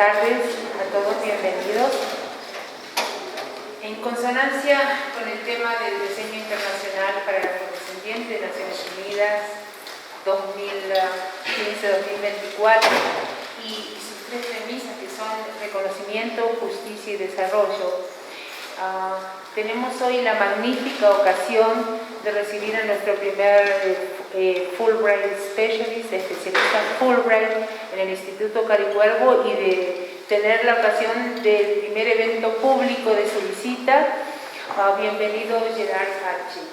tardes a todos, bienvenidos. En consonancia con el tema del diseño internacional para la Condescendiente de Naciones Unidas 2015-2024 y sus tres premisas que son reconocimiento, justicia y desarrollo, tenemos hoy la magnífica ocasión de recibir a nuestro primer Fulbright Specialist, especialista Fulbright en el Instituto Caricuervo, y de tener la ocasión del primer evento público de su visita. Bienvenido, Gerard Hatching.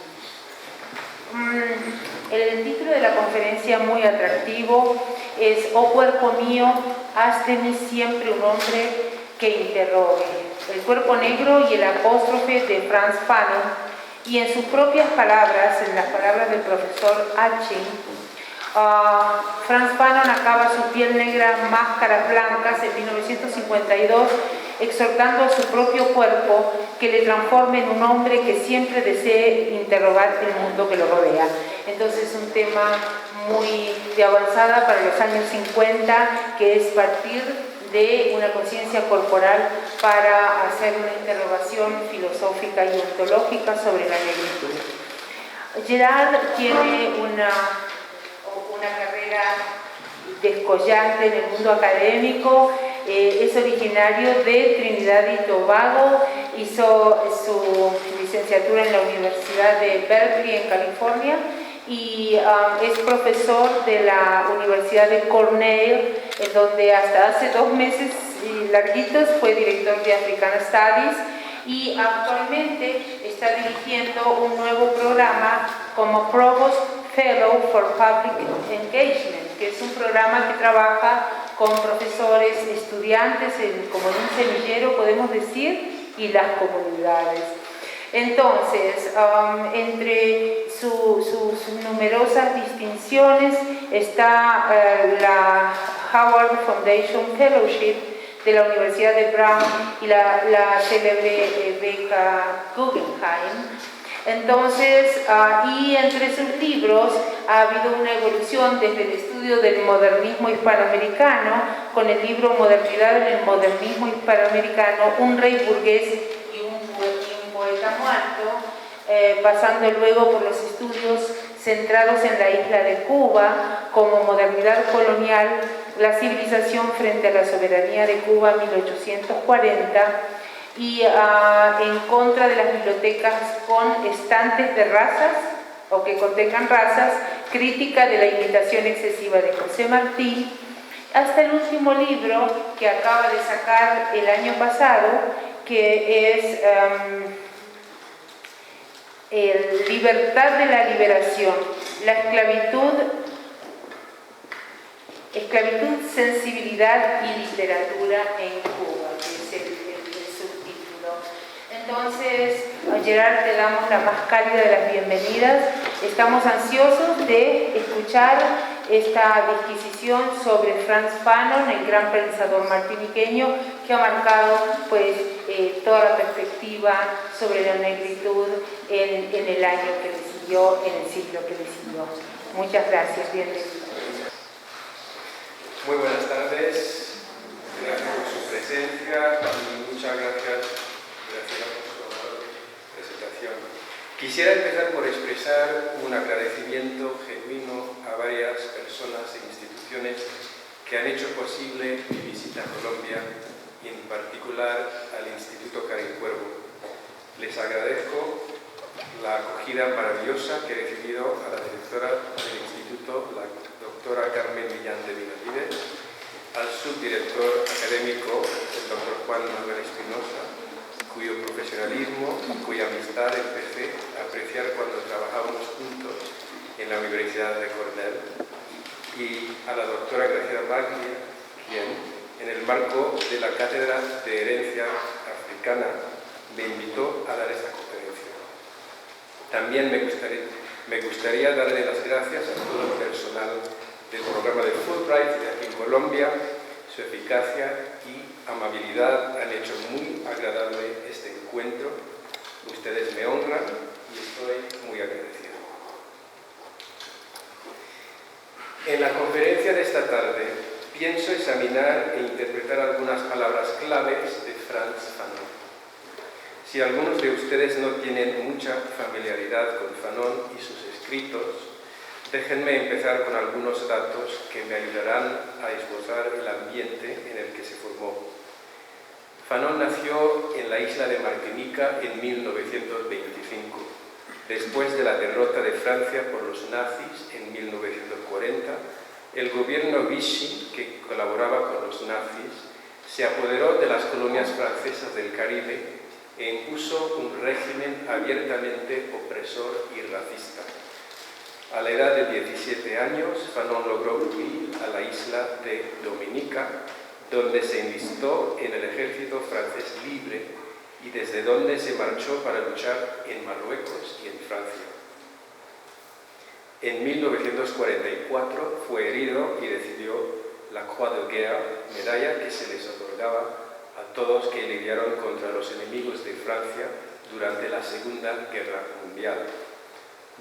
El título de la conferencia, muy atractivo, es "Oh cuerpo mío, haz de mí siempre un hombre que interrogue". El cuerpo negro y el apóstrofe de Frantz Fanon, y en sus propias palabras, en las palabras del profesor Hatching, Frantz Fanon acaba su piel negra, máscaras blancas en 1952, exhortando a su propio cuerpo que le transforme en un hombre que siempre desee interrogar el mundo que lo rodea. Entonces es un tema muy de avanzada para los años 50, que es partir de una conciencia corporal para hacer una interrogación filosófica y ontológica sobre la negritud. Gerard tiene una carrera descollante en el mundo académico. Es originario de Trinidad y Tobago, hizo su licenciatura en la Universidad de Berkeley en California y es profesor de la Universidad de Cornell, en donde hasta hace 2 meses larguitos fue director de African Studies, y actualmente está dirigiendo un nuevo programa como Provost Fellow for Public Engagement, que es un programa que trabaja con profesores, estudiantes, como en un semillero, podemos decir, y las comunidades. Entonces, entre sus numerosas distinciones está la Howard Foundation Fellowship de la Universidad de Brown y la célebre beca Guggenheim. Entonces, y entre sus libros ha habido una evolución desde el estudio del modernismo hispanoamericano, con el libro Modernidad en el modernismo hispanoamericano, un rey burgués y un poeta muerto, pasando luego por los estudios centrados en la isla de Cuba, como Modernidad colonial, la civilización frente a la soberanía de Cuba, 1840, y en contra de las bibliotecas con estantes de razas o que contengan razas, crítica de la imitación excesiva de José Martí, hasta el último libro que acaba de sacar el año pasado, que es Libertad de la Liberación, la esclavitud, sensibilidad y literatura en Cuba, que es el subtítulo. Entonces, Gerard, te damos la más cálida de las bienvenidas. Estamos ansiosos de escuchar esta disquisición sobre Frantz Fanon, el gran pensador martiniqueño, que ha marcado pues, toda la perspectiva sobre la negritud en el año que le siguió, en el siglo que le siguió. Muchas gracias, bienvenido. Muy buenas tardes, gracias por su presencia y muchas gracias por su presentación. Quisiera empezar por expresar un agradecimiento genuino a varias personas e instituciones que han hecho posible mi visita a Colombia y en particular al Instituto Caricuervo. Les agradezco la acogida maravillosa que he recibido a la directora del Instituto, la doctora Carmen Millán de Benavides, al subdirector académico, el doctor Juan Manuel Espinosa, cuyo profesionalismo y cuya amistad empecé a apreciar cuando trabajábamos juntos en la Universidad de Cornell, y a la doctora Graciela Maglia, quien, en el marco de la Cátedra de Herencia Africana, me invitó a dar esta conferencia. También me gustaría darle las gracias a todo el personal del programa de Fulbright de aquí en Colombia. Su eficacia y amabilidad han hecho muy agradable este encuentro. Ustedes me honran y estoy muy agradecido. En la conferencia de esta tarde pienso examinar e interpretar algunas palabras claves de Frantz Fanon. Si algunos de ustedes no tienen mucha familiaridad con Fanon y sus escritos, déjenme empezar con algunos datos que me ayudarán a esbozar el ambiente en el que se formó. Fanon nació en la isla de Martinica en 1925, después de la derrota de Francia por los nazis en 1940. El gobierno Vichy, que colaboraba con los nazis, se apoderó de las colonias francesas del Caribe e impuso un régimen abiertamente opresor y racista. A la edad de 17 años, Fanon logró huir a la isla de Dominica, donde se enlistó en el ejército francés libre y desde donde se marchó para luchar en Marruecos y en Francia. En 1944 fue herido y recibió la Croix de Guerre, medalla que se les otorgaba a todos que lidiaron contra los enemigos de Francia durante la Segunda Guerra Mundial.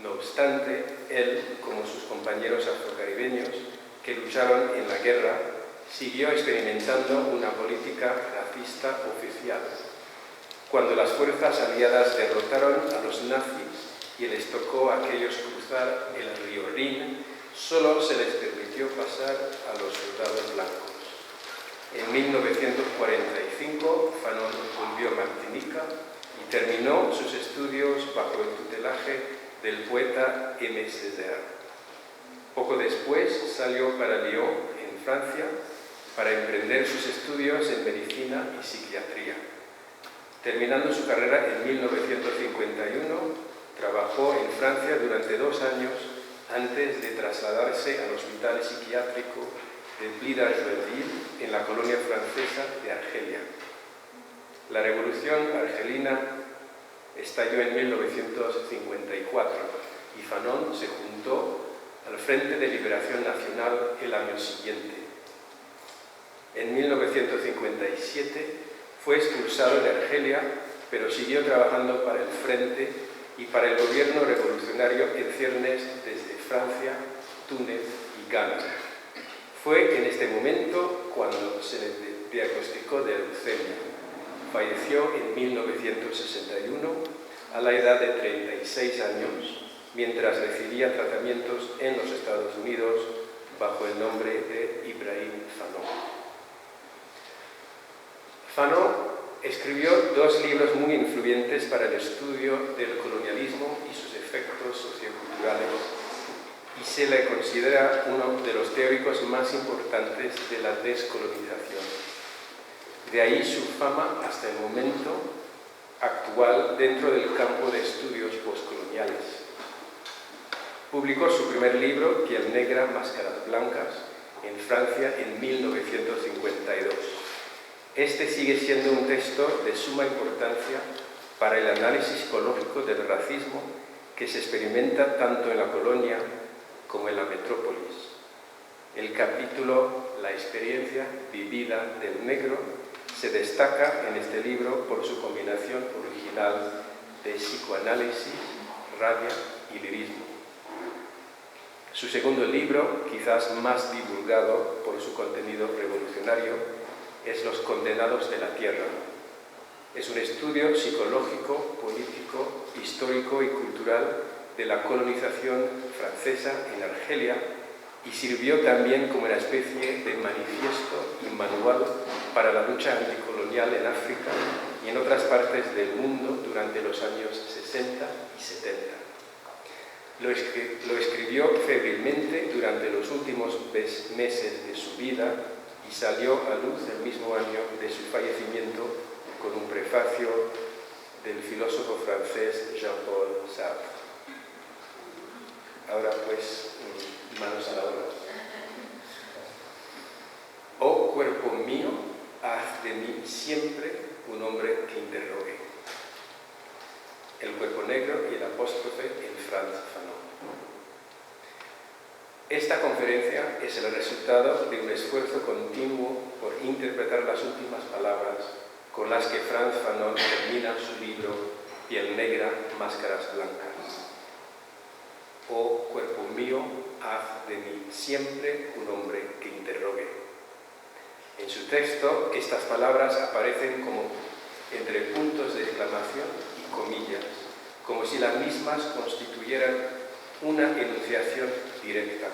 No obstante, él, como sus compañeros afrocaribeños que lucharon en la guerra, siguió experimentando una política racista oficial. Cuando las fuerzas aliadas derrotaron a los nazis y les tocó a aquellos cruzar el río Rin, solo se les permitió pasar a los soldados blancos. En 1945, Fanon volvió a Martinica y terminó sus estudios bajo el tutelaje del poeta Aimé Césaire. Poco después salió para Lyon, en Francia, para emprender sus estudios en medicina y psiquiatría. Terminando su carrera en 1951, trabajó en Francia durante 2 años antes de trasladarse al Hospital Psiquiátrico de Blida-Joinville, en la colonia francesa de Argelia. La Revolución Argelina estalló en 1954 y Fanon se juntó al Frente de Liberación Nacional el año siguiente. En 1957 fue expulsado de Argelia, pero siguió trabajando para el Frente y para el gobierno revolucionario en ciernes desde Francia, Túnez y Ghana. Fue en este momento cuando se le diagnosticó de leucemia. Falleció en 1961 a la edad de 36 años, mientras recibía tratamientos en los Estados Unidos bajo el nombre de Ibrahim Fanon. Fanon escribió 2 libros muy influyentes para el estudio del colonialismo y sus efectos socioculturales, y se le considera uno de los teóricos más importantes de la descolonización. De ahí su fama hasta el momento actual dentro del campo de estudios postcoloniales. Publicó su primer libro, Piel Negra, Máscaras Blancas, en Francia en 1952. Este sigue siendo un texto de suma importancia para el análisis psicológico del racismo que se experimenta tanto en la colonia como en la metrópolis. El capítulo La experiencia vivida del negro se destaca en este libro por su combinación original de psicoanálisis, rabia y lirismo. Su segundo libro, quizás más divulgado por su contenido revolucionario, es Los condenados de la tierra. Es un estudio psicológico, político, histórico y cultural de la colonización francesa en Argelia y sirvió también como una especie de manifiesto y manual para la lucha anticolonial en África y en otras partes del mundo durante los años 60 y 70. Lo escribió febrilmente durante los últimos meses de su vida y salió a luz el mismo año de su fallecimiento con un prefacio del filósofo francés Jean-Paul Sartre. Ahora pues, manos a la obra. Oh cuerpo mío, haz de mí siempre un hombre que interrogue. El cuerpo negro y el apóstrofe en Frantz Fanon. Esta conferencia es el resultado de un esfuerzo continuo por interpretar las últimas palabras con las que Frantz Fanon termina su libro Piel Negra, Máscaras Blancas. Oh cuerpo mío, haz de mí siempre un hombre que interrogue. En su texto, estas palabras aparecen como entre puntos de exclamación y comillas, como si las mismas constituyeran una enunciación directa.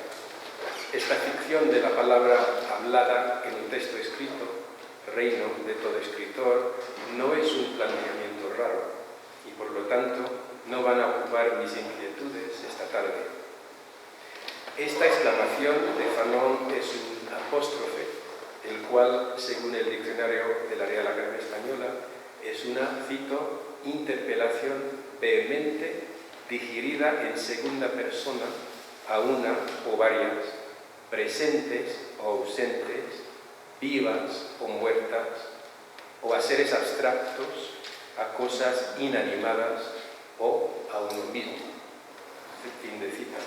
Esta ficción de la palabra hablada en un texto escrito, reino de todo escritor, no es un planteamiento raro y por lo tanto no van a ocupar mis inquietudes esta tarde. Esta exclamación de Fanon es un apóstrofe, el cual, según el diccionario de la Real Academia Española, es una, cito, interpelación vehemente dirigida en segunda persona a una o varias, presentes o ausentes, vivas o muertas, o a seres abstractos, a cosas inanimadas o a uno mismo. Fin de cita.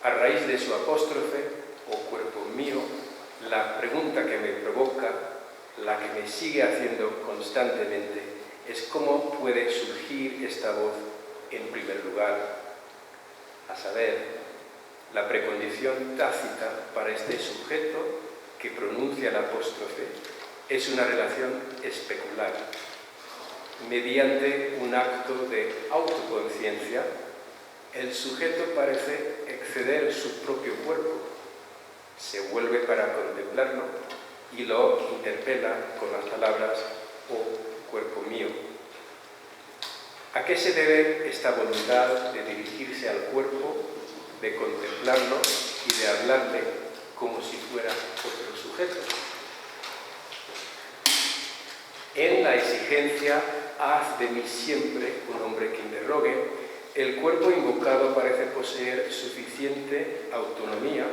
A raíz de su apóstrofe, o cuerpo mío, la pregunta que me provoca, la que me sigue haciendo constantemente, es cómo puede surgir esta voz en primer lugar, a saber, la precondición tácita para este sujeto que pronuncia el apóstrofe es una relación especular, mediante un acto de autoconciencia. El sujeto parece exceder su propio cuerpo, se vuelve para contemplarlo y lo interpela con las palabras «oh, cuerpo mío». ¿A qué se debe esta voluntad de dirigirse al cuerpo, de contemplarlo y de hablarle como si fuera otro sujeto? En la exigencia «haz de mí siempre un hombre que interrogue», el cuerpo invocado parece poseer suficiente autonomía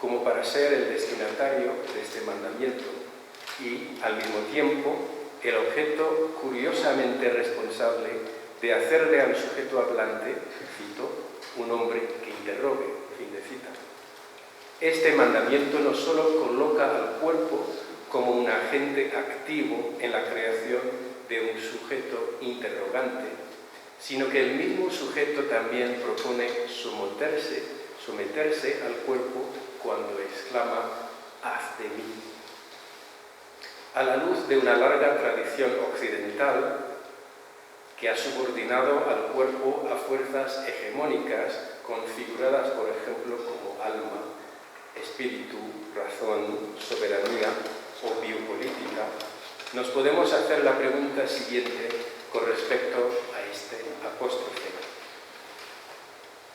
como para ser el destinatario de este mandamiento y, al mismo tiempo, el objeto curiosamente responsable de hacerle al sujeto hablante, cito, un hombre que interrogue, fin de cita. Este mandamiento no solo coloca al cuerpo como un agente activo en la creación de un sujeto interrogante, sino que el mismo sujeto también propone someterse al cuerpo cuando exclama «haz de mí». A la luz de una larga tradición occidental que ha subordinado al cuerpo a fuerzas hegemónicas configuradas, por ejemplo, como alma, espíritu, razón, soberanía o biopolítica, nos podemos hacer la pregunta siguiente con respecto a este apóstrofe.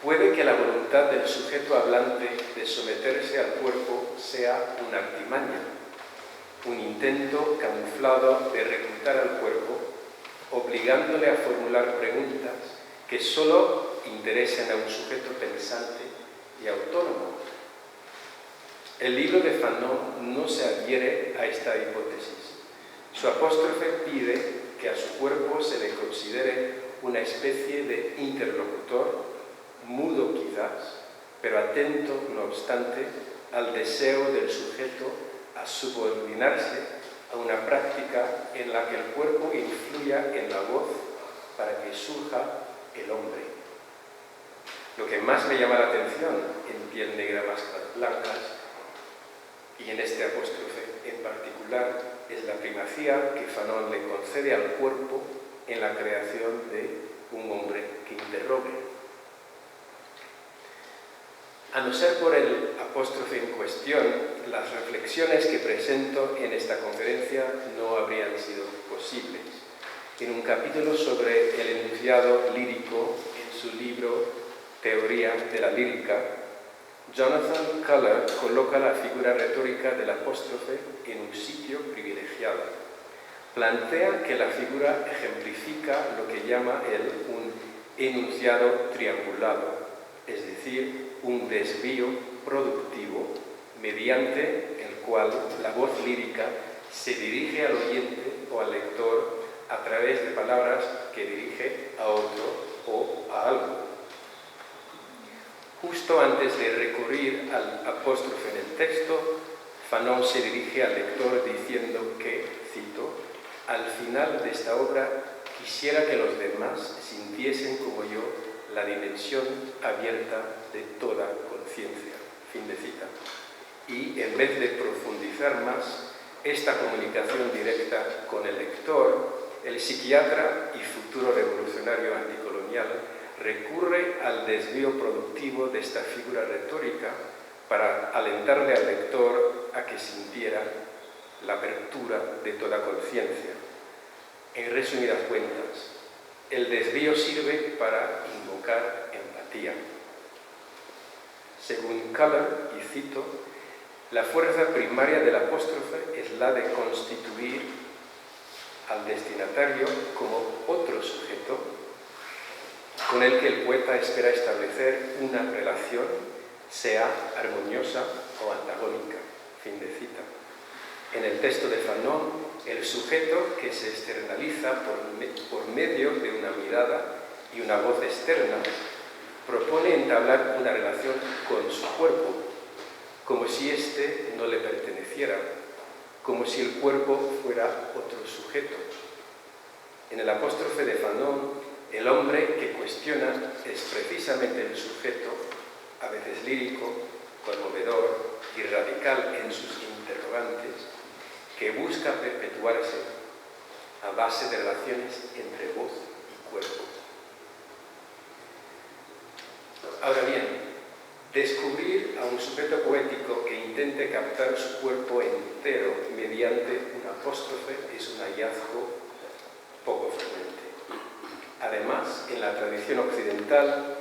Puede que la voluntad del sujeto hablante de someterse al cuerpo sea una artimaña, un intento camuflado de reclutar al cuerpo, obligándole a formular preguntas que solo interesen a un sujeto pensante y autónomo. El libro de Fanon no se adhiere a esta hipótesis. Su apóstrofe pide que a su cuerpo se le considere una especie de interlocutor, mudo quizás, pero atento, no obstante, al deseo del sujeto a subordinarse a una práctica en la que el cuerpo influya en la voz para que surja el hombre. Lo que más me llama la atención en Piel negra, máscaras blancas, y en este apóstrofe en particular, es la primacía que Fanon le concede al cuerpo en la creación de un hombre que interrogue. A no ser por el apóstrofe en cuestión, las reflexiones que presento en esta conferencia no habrían sido posibles. En un capítulo sobre el enunciado lírico en su libro Teoría de la lírica, Jonathan Culler coloca la figura retórica del apóstrofe en un sitio privilegiado. Plantea que la figura ejemplifica lo que llama él un enunciado triangulado, es decir, un desvío productivo mediante el cual la voz lírica se dirige al oyente o al lector a través de palabras que dirige a otro o a algo. Justo antes de recurrir al apóstrofe en el texto, Fanon se dirige al lector diciendo que, cito, «al final de esta obra quisiera que los demás sintiesen como yo la dimensión abierta de toda conciencia». Fin de cita. y, en vez de profundizar más esta comunicación directa con el lector, el psiquiatra y futuro revolucionario anticolonial recurre al desvío productivo de esta figura retórica para alentarle al lector a que sintiera la apertura de toda conciencia. En resumidas cuentas, el desvío sirve para invocar empatía. Según Keller, y cito, la fuerza primaria del apóstrofe es la de constituir al destinatario como otro sujeto con el que el poeta espera establecer una relación, sea armoniosa o antagónica. Fin de cita. En el texto de Fanon, el sujeto que se externaliza por medio de una mirada y una voz externa propone entablar una relación con su cuerpo, como si éste no le perteneciera, como si el cuerpo fuera otro sujeto. En el apóstrofe de Fanon, el hombre que cuestiona es precisamente el sujeto, a veces lírico, conmovedor y radical en sus interrogantes, que busca perpetuarse a base de relaciones entre voz y cuerpo. Ahora bien, descubrir a un sujeto poético que intente captar su cuerpo entero mediante un apóstrofe es un hallazgo poco frecuente. Además, en la tradición occidental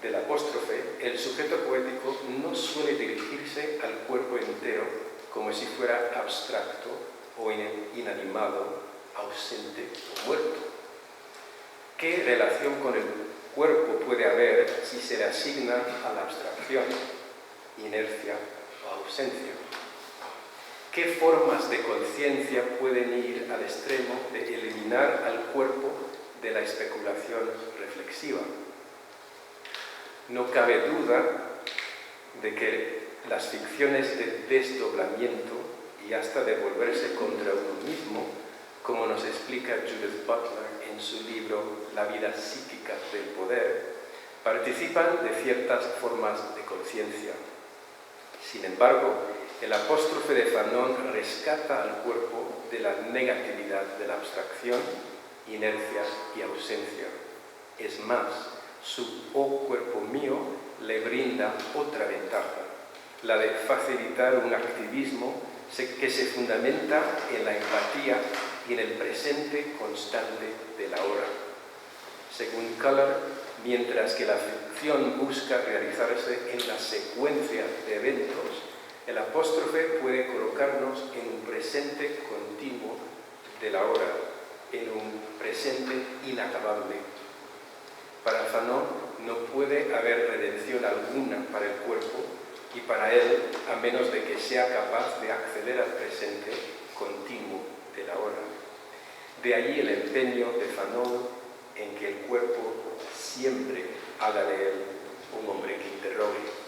del apóstrofe, el sujeto poético no suele dirigirse al cuerpo entero como si fuera abstracto o inanimado, ausente o muerto. ¿Qué relación con el cuerpo puede haber si se le asigna a la abstracción, inercia o ausencia? ¿Qué formas de conciencia pueden ir al extremo de eliminar al cuerpo de la especulación reflexiva? No cabe duda de que las ficciones de desdoblamiento y hasta de volverse contra uno mismo, como nos explica Judith Butler en su libro La vida psíquica del poder, participan de ciertas formas de conciencia. Sin embargo, el apóstrofe de Fanon rescata al cuerpo de la negatividad de la abstracción, inercia y ausencia. Es más, su «Oh cuerpo mío» le brinda otra ventaja, la de facilitar un activismo que se fundamenta en la empatía y en el presente constante de la hora. Según Keller, mientras que la ficción busca realizarse en la secuencia de eventos, el apóstrofe puede colocarnos en un presente continuo de la hora, en un presente inacabable. Para Fanon no puede haber redención alguna para el cuerpo y para él, a menos de que sea capaz de acceder al presente continuo de la hora. De allí el empeño de Fanon en que el cuerpo siempre haga de él un hombre que interrogue.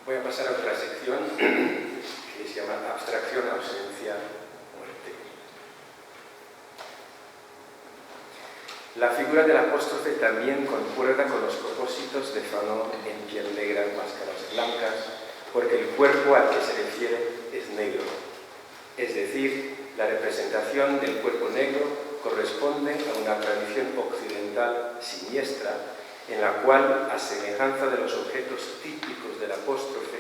Voy a pasar a otra sección que se llama Abstracción, Ausencia, Muerte. La figura del apóstrofe también concuerda con los propósitos de Fanon en Piel negra, Máscaras blancas, porque el cuerpo al que se refiere es negro. Es decir, la representación del cuerpo negro corresponde a una tradición occidental siniestra, en la cual, a semejanza de los objetos típicos del apóstrofe,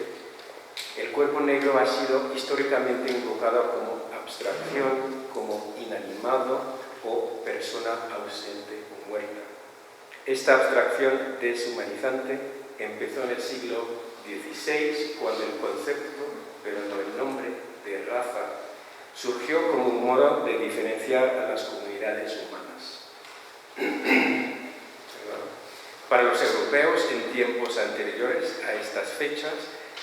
el cuerpo negro ha sido históricamente invocado como abstracción, como inanimado o persona ausente o muerta. Esta abstracción deshumanizante empezó en el siglo XVI, cuando el concepto, pero no el nombre, de raza surgió como un modo de diferenciar a las comunidades humanas. Para los europeos, en tiempos anteriores a estas fechas,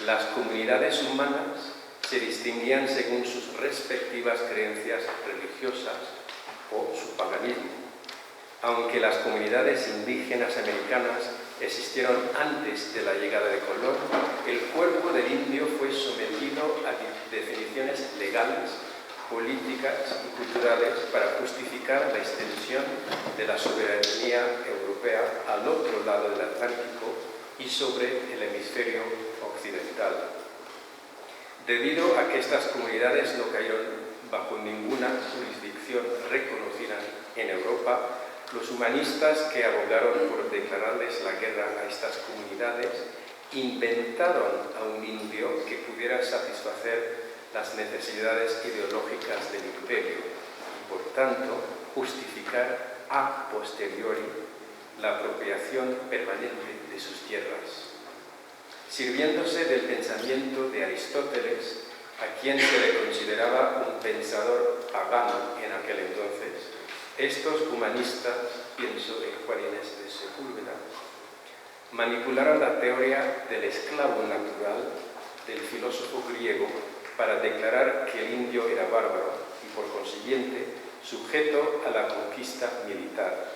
las comunidades humanas se distinguían según sus respectivas creencias religiosas o su paganismo. Aunque las comunidades indígenas americanas existieron antes de la llegada de Colón, el cuerpo del indio fue sometido a definiciones legales, políticas y culturales para justificar la extensión de la soberanía europea al otro lado del Atlántico y sobre el hemisferio occidental. occidental. Debido a que estas comunidades no cayeron bajo ninguna jurisdicción reconocida en Europa, los humanistas que abogaron por declararles la guerra a estas comunidades inventaron a un indio que pudiera satisfacer las necesidades ideológicas del imperio y, por tanto, justificar a posteriori la apropiación permanente de sus tierras. Sirviéndose del pensamiento de Aristóteles, a quien se le consideraba un pensador pagano en aquel entonces, estos humanistas, pienso en Juan Inés de Sepúlveda, manipularon la teoría del esclavo natural del filósofo griego para declarar que el indio era bárbaro y, por consiguiente, sujeto a la conquista militar.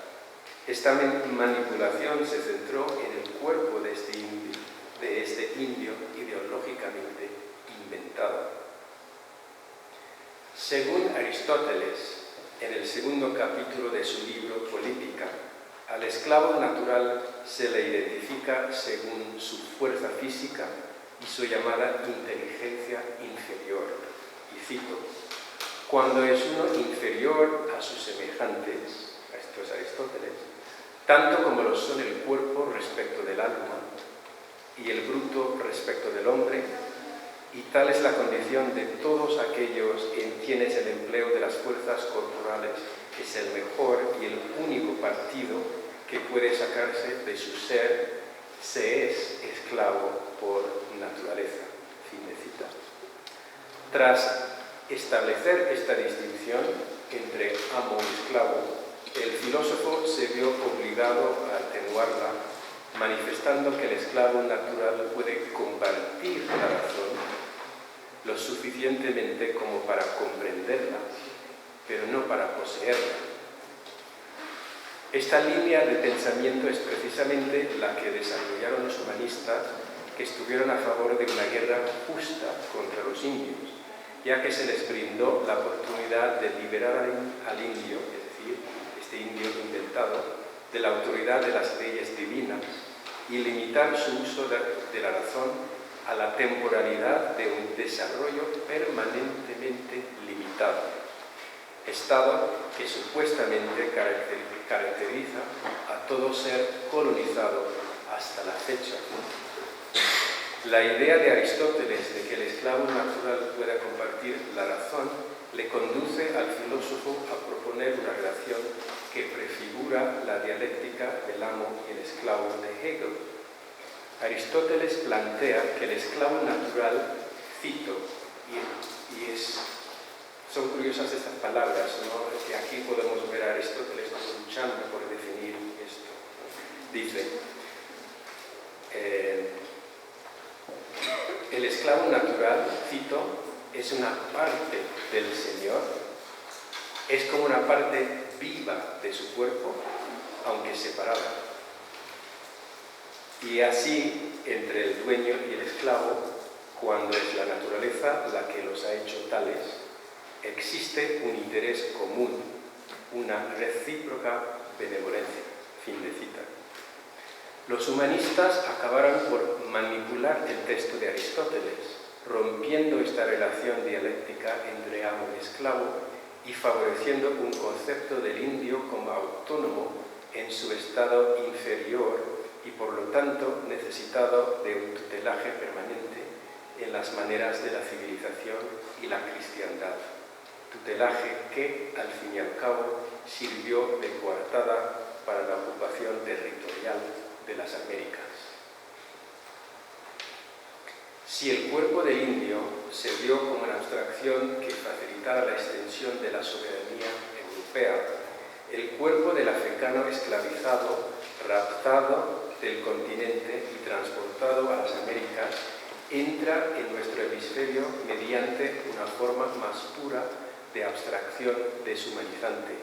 Esta manipulación se centró en el cuerpo de este indio ideológicamente inventado. Según Aristóteles, en el segundo capítulo de su libro Política, al esclavo natural se le identifica según su fuerza física y su llamada inteligencia inferior. Y cito: cuando es uno inferior a sus semejantes, esto es Aristóteles, tanto como lo son el cuerpo respecto del alma y el bruto respecto del hombre, y tal es la condición de todos aquellos en quienes el empleo de las fuerzas corporales es el mejor y el único partido que puede sacarse de su ser, se es esclavo por naturaleza. Fin de cita. Tras establecer esta distinción entre amo y esclavo, el filósofo se vio obligado a atenuarla, manifestando que el esclavo natural puede compartir la razón lo suficientemente como para comprenderla, pero no para poseerla. Esta línea de pensamiento es precisamente la que desarrollaron los humanistas que estuvieron a favor de una guerra justa contra los indios, ya que se les brindó la oportunidad de liberar al indio, es decir, este indio inventado, de la autoridad de las leyes divinas y limitar su uso de la razón a la temporalidad de un desarrollo permanentemente limitado, estado que supuestamente caracteriza a todo ser colonizado hasta la fecha. La idea de Aristóteles de que el esclavo natural pueda compartir la razón le conduce al filósofo a proponer una relación que prefigura la dialéctica del amo y el esclavo de Hegel. Aristóteles plantea que el esclavo natural, cito, son curiosas estas palabras, ¿no? Que aquí podemos ver a Aristóteles luchando por definir esto. Dice, el esclavo natural, cito, es una parte del Señor, es como una parte viva de su cuerpo, aunque separada. Y así, entre el dueño y el esclavo, cuando es la naturaleza la que los ha hecho tales, existe un interés común, una recíproca benevolencia. Fin de cita. Los humanistas acabaron por manipular el texto de Aristóteles, rompiendo esta relación dialéctica entre amo y esclavo y favoreciendo un concepto del indio como autónomo en su estado inferior y por lo tanto necesitado de un tutelaje permanente en las maneras de la civilización y la cristiandad. Tutelaje que, al fin y al cabo, sirvió de coartada para la ocupación territorial de las Américas. Si el cuerpo del indio se vio como una abstracción que facilitara la extensión de la soberanía europea, el cuerpo del africano esclavizado, raptado del continente y transportado a las Américas, entra en nuestro hemisferio mediante una forma más pura de abstracción deshumanizante.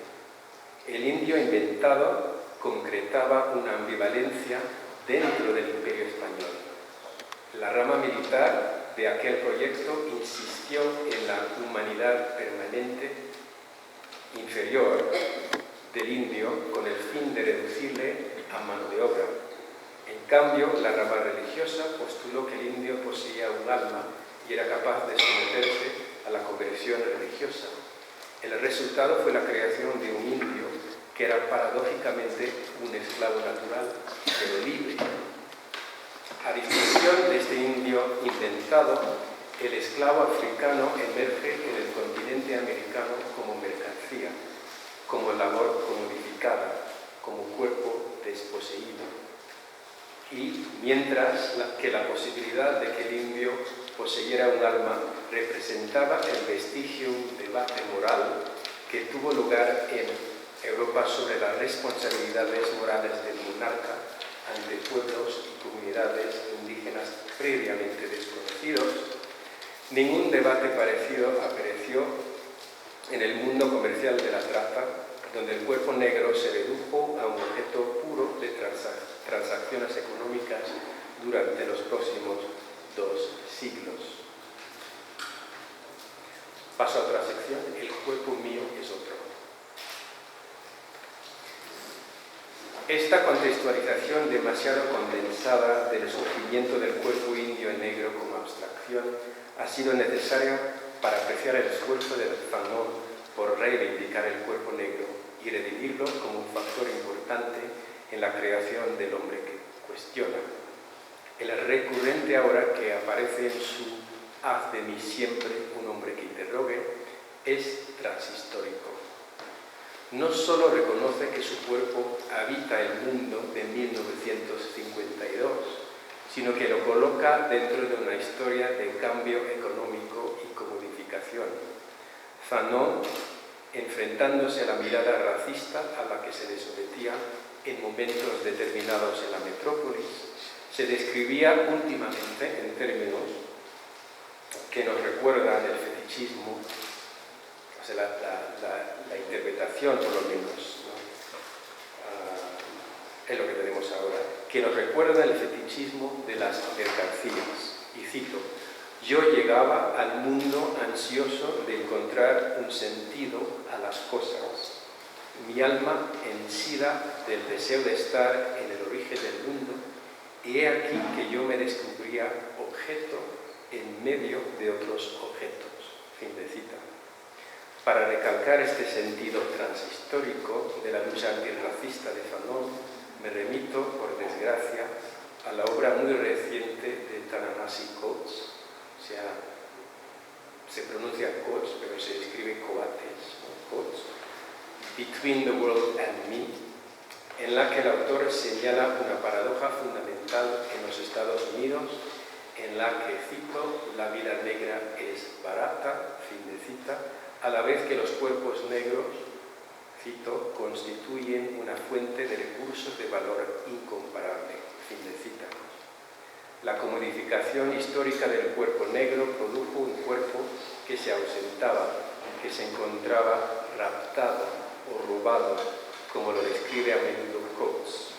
El indio inventado concretaba una ambivalencia dentro del Imperio Español. La rama militar de aquel proyecto insistió en la humanidad permanente inferior del indio con el fin de reducirle a mano de obra. En cambio, la rama religiosa postuló que el indio poseía un alma y era capaz de someterse a la conversión religiosa. El resultado fue la creación de un indio que era paradójicamente un esclavo natural, pero libre. A distinción de este indio inventado, el esclavo africano emerge en el continente americano como mercancía, como labor comodificada, como cuerpo desposeído. Y mientras que la posibilidad de que el indio poseyera un alma representaba el vestigio de un debate moral que tuvo lugar en Europa sobre las responsabilidades morales del monarca ante pueblos y comunidades indígenas previamente desconocidos, ningún debate parecido apareció en el mundo comercial de la trata, donde el cuerpo negro se redujo a un objeto puro de transacciones económicas durante los próximos 2 siglos. Paso a otra sección, el cuerpo mío es otro. Esta contextualización demasiado condensada del surgimiento del cuerpo indio y negro como abstracción ha sido necesaria para apreciar el esfuerzo de Fanon por reivindicar el cuerpo negro y revivirlo como un factor importante en la creación del hombre que cuestiona. El recurrente ahora que aparece en su haz de mí siempre un hombre que interrogue es transhistórico. No solo reconoce que su cuerpo habita el mundo de 1952, sino que lo coloca dentro de una historia de cambio económico y comodificación. Fanon, enfrentándose a la mirada racista a la que se le sometía en momentos determinados en la metrópolis, se describía últimamente en términos que nos recuerdan el fetichismo, o sea, la interpretación por lo menos, ¿no? Es lo que tenemos ahora, que nos recuerda el fetichismo de las mercancías. Y cito: yo llegaba al mundo ansioso de encontrar un sentido a las cosas. Mi alma henchida del deseo de estar en el origen del mundo, y he aquí que yo me descubría objeto en medio de otros objetos. Fin de cita. Para recalcar este sentido transhistórico de la lucha antirracista de Fanon, me remito, por desgracia, a la obra muy reciente de Ta-Nehisi Coates, o sea, se pronuncia Coates, pero se escribe Coates, ¿no? Coates, Between the World and Me, en la que el autor señala una paradoja fundamental en los Estados Unidos, en la que, cito, la vida negra es barata, fin de cita, a la vez que los cuerpos negros, cito, constituyen una fuente de recursos de valor incomparable, fin de cita. La comodificación histórica del cuerpo negro produjo un cuerpo que se ausentaba, que se encontraba raptado o robado, como lo describe a menudo Coates.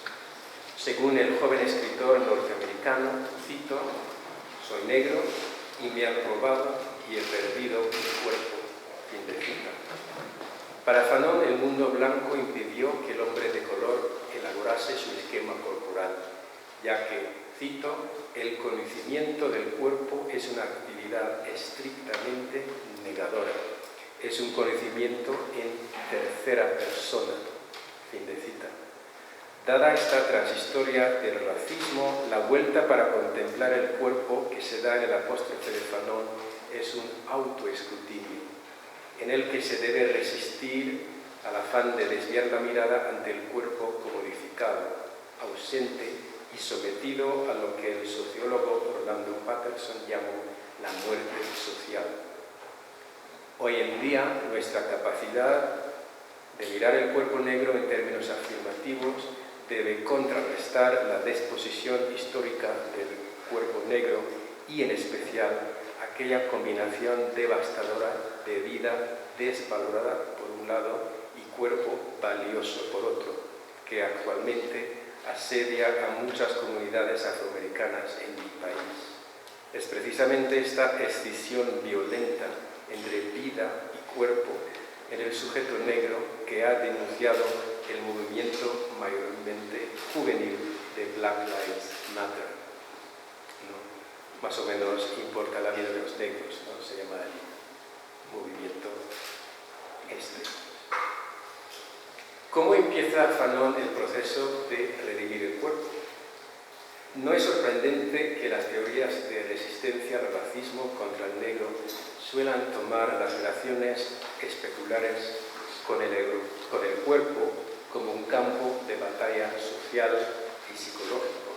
Según el joven escritor norteamericano, cito, soy negro y me han robado y he perdido mi cuerpo, fin de cita. Para Fanon, el mundo blanco impidió que el hombre de color elaborase su esquema corporal, ya que, cito, el conocimiento del cuerpo es una actividad estrictamente negadora. Es un conocimiento en tercera persona, fin de cita. Dada esta transhistoria del racismo, la vuelta para contemplar el cuerpo que se da en el apóstrofe de Fanon es un autoescrutinio, en el que se debe resistir al afán de desviar la mirada ante el cuerpo comodificado, ausente y sometido a lo que el sociólogo Orlando Patterson llamó la muerte social. Hoy en día, nuestra capacidad de mirar el cuerpo negro en términos afirmativos debe contrarrestar la desposición histórica del cuerpo negro y, en especial, aquella combinación devastadora de vida desvalorada por un lado y cuerpo valioso por otro, que actualmente asedia a muchas comunidades afroamericanas en mi país. Es precisamente esta escisión violenta entre vida y cuerpo en el sujeto negro que ha denunciado el movimiento mayormente juvenil de Black Lives Matter, ¿no? Más o menos importa la vida de los negros, ¿no? Se llama el movimiento este. ¿Cómo empieza Fanon el proceso de redimir el cuerpo? No es sorprendente que las teorías de resistencia al racismo contra el negro suelan tomar las relaciones especulares con el cuerpo como un campo de batalla social y psicológico.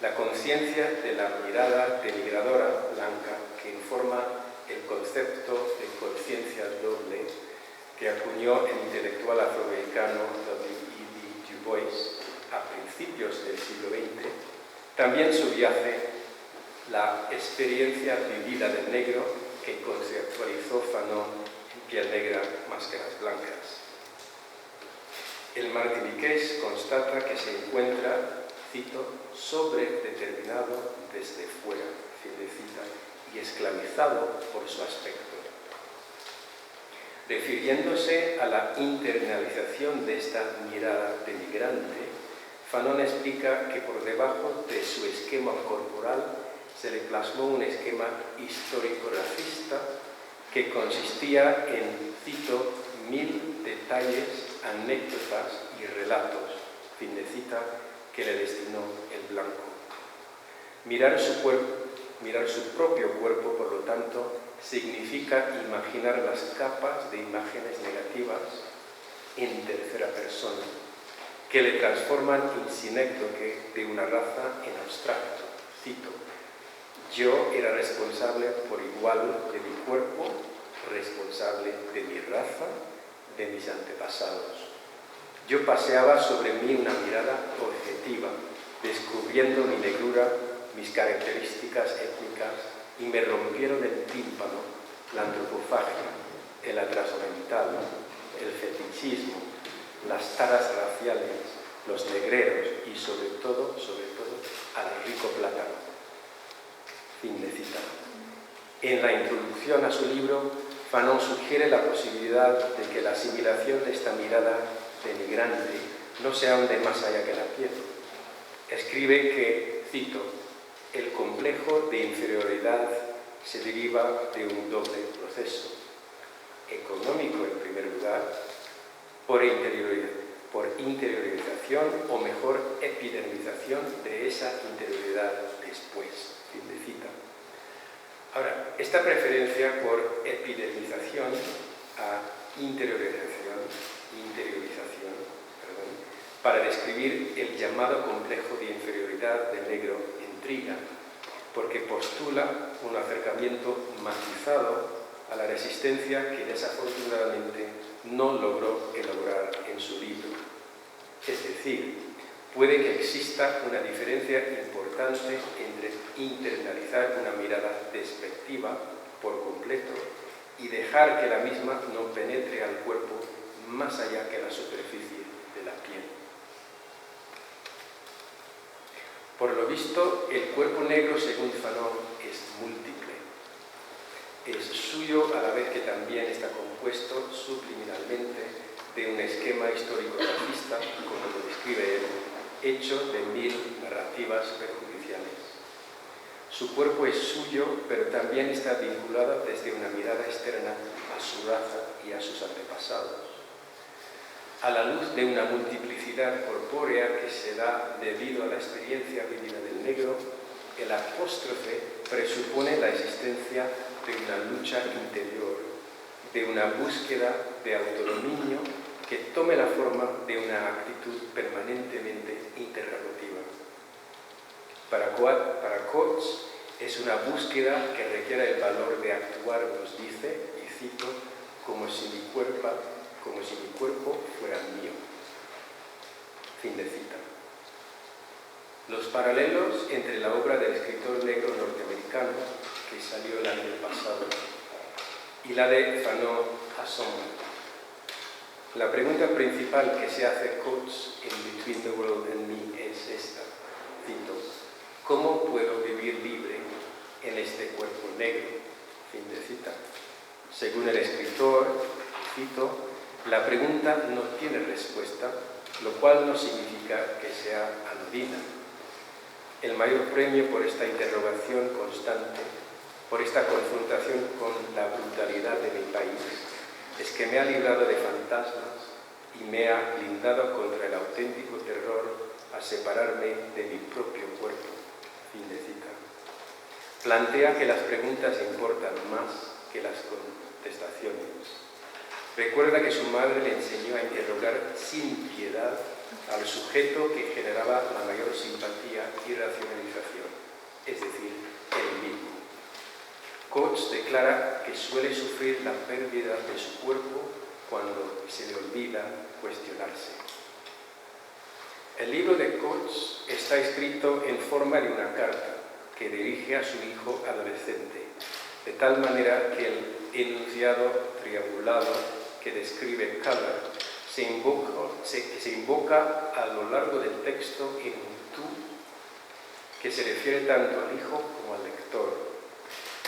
La conciencia de la mirada denigradora blanca que informa el concepto de conciencia doble que acuñó el intelectual afroamericano W.E.B. Du Bois a principios del siglo XX, también subyace la experiencia vivida del negro que conceptualizó Fanon en Piel negra, máscaras blancas. El martiniqués constata que se encuentra, cito, sobredeterminado desde fuera, fin de cita, y esclavizado por su aspecto. Refiriéndose a la internalización de esta mirada denigrante, Fanon explica que por debajo de su esquema corporal se le plasmó un esquema histórico-racista que consistía en, cito, 1000 detalles, anécdotas y relatos, fin de cita, que le destinó el blanco. Mirar su propio cuerpo, por lo tanto, significa imaginar las capas de imágenes negativas en tercera persona, que le transforman in sinécdoque de una raza en abstracto. Cito, yo era responsable por igual de mi cuerpo, responsable de mi raza, de mis antepasados. Yo paseaba sobre mí una mirada objetiva, descubriendo mi negrura, mis características étnicas, y me rompieron el tímpano, la antropofagia, el atraso mental, el fetichismo, las taras raciales, los negreros y sobre todo, al rico plátano. Fin de cita. En la introducción a su libro, Fanon sugiere la posibilidad de que la asimilación de esta mirada denigrante no se ande más allá que la piel. Escribe que, cito, el complejo de inferioridad se deriva de un doble proceso, económico en primer lugar, por interiorización o mejor epidermización de esa interioridad después, fin de cita. Ahora, esta preferencia por epidermización a interiorización, para describir el llamado complejo de inferioridad del negro intriga, porque postula un acercamiento matizado a la resistencia que desafortunadamente no logró elaborar en su libro. Es decir, puede que exista una diferencia importante entre internalizar una mirada despectiva por completo y dejar que la misma no penetre al cuerpo más allá que la superficie de la piel. Por lo visto, el cuerpo negro, según Fanon, es múltiple. Es suyo a la vez que también está compuesto subliminalmente de un esquema histórico-racista, como lo describe él, hecho de 1000 narrativas perjudiciales. Su cuerpo es suyo, pero también está vinculado desde una mirada externa a su raza y a sus antepasados. A la luz de una multiplicidad corpórea que se da debido a la experiencia vivida del negro, el apóstrofe presupone la existencia de una lucha interior, de una búsqueda de autodominio que tome la forma de una actitud permanentemente interrogativa. Para Coates es una búsqueda que requiere el valor de actuar, nos dice, y cito, como si mi cuerpo fuera mío. Fin de cita. Los paralelos entre la obra del escritor negro norteamericano, que salió el año pasado, y la de Fanon asombran. La pregunta principal que se hace Coates en Between the World and Me es esta, cito, ¿cómo puedo vivir libre en este cuerpo negro? Fin de cita. Según el escritor, cito, la pregunta no tiene respuesta, lo cual no significa que sea anodina. El mayor premio por esta interrogación constante, por esta confrontación con la brutalidad de mi país, es que me ha librado de fantasmas y me ha blindado contra el auténtico terror a separarme de mi propio cuerpo. Fin de cita. Plantea que las preguntas importan más que las contestaciones. Recuerda que su madre le enseñó a interrogar sin piedad al sujeto que generaba la mayor simpatía y racionalización, es decir, él mismo. Coates declara que suele sufrir la pérdida de su cuerpo cuando se le olvida cuestionarse. El libro de Coates está escrito en forma de una carta que dirige a su hijo adolescente, de tal manera que el enunciado triangulado que describe Keller se invoca a lo largo del texto en un tú que se refiere tanto al hijo como al lector.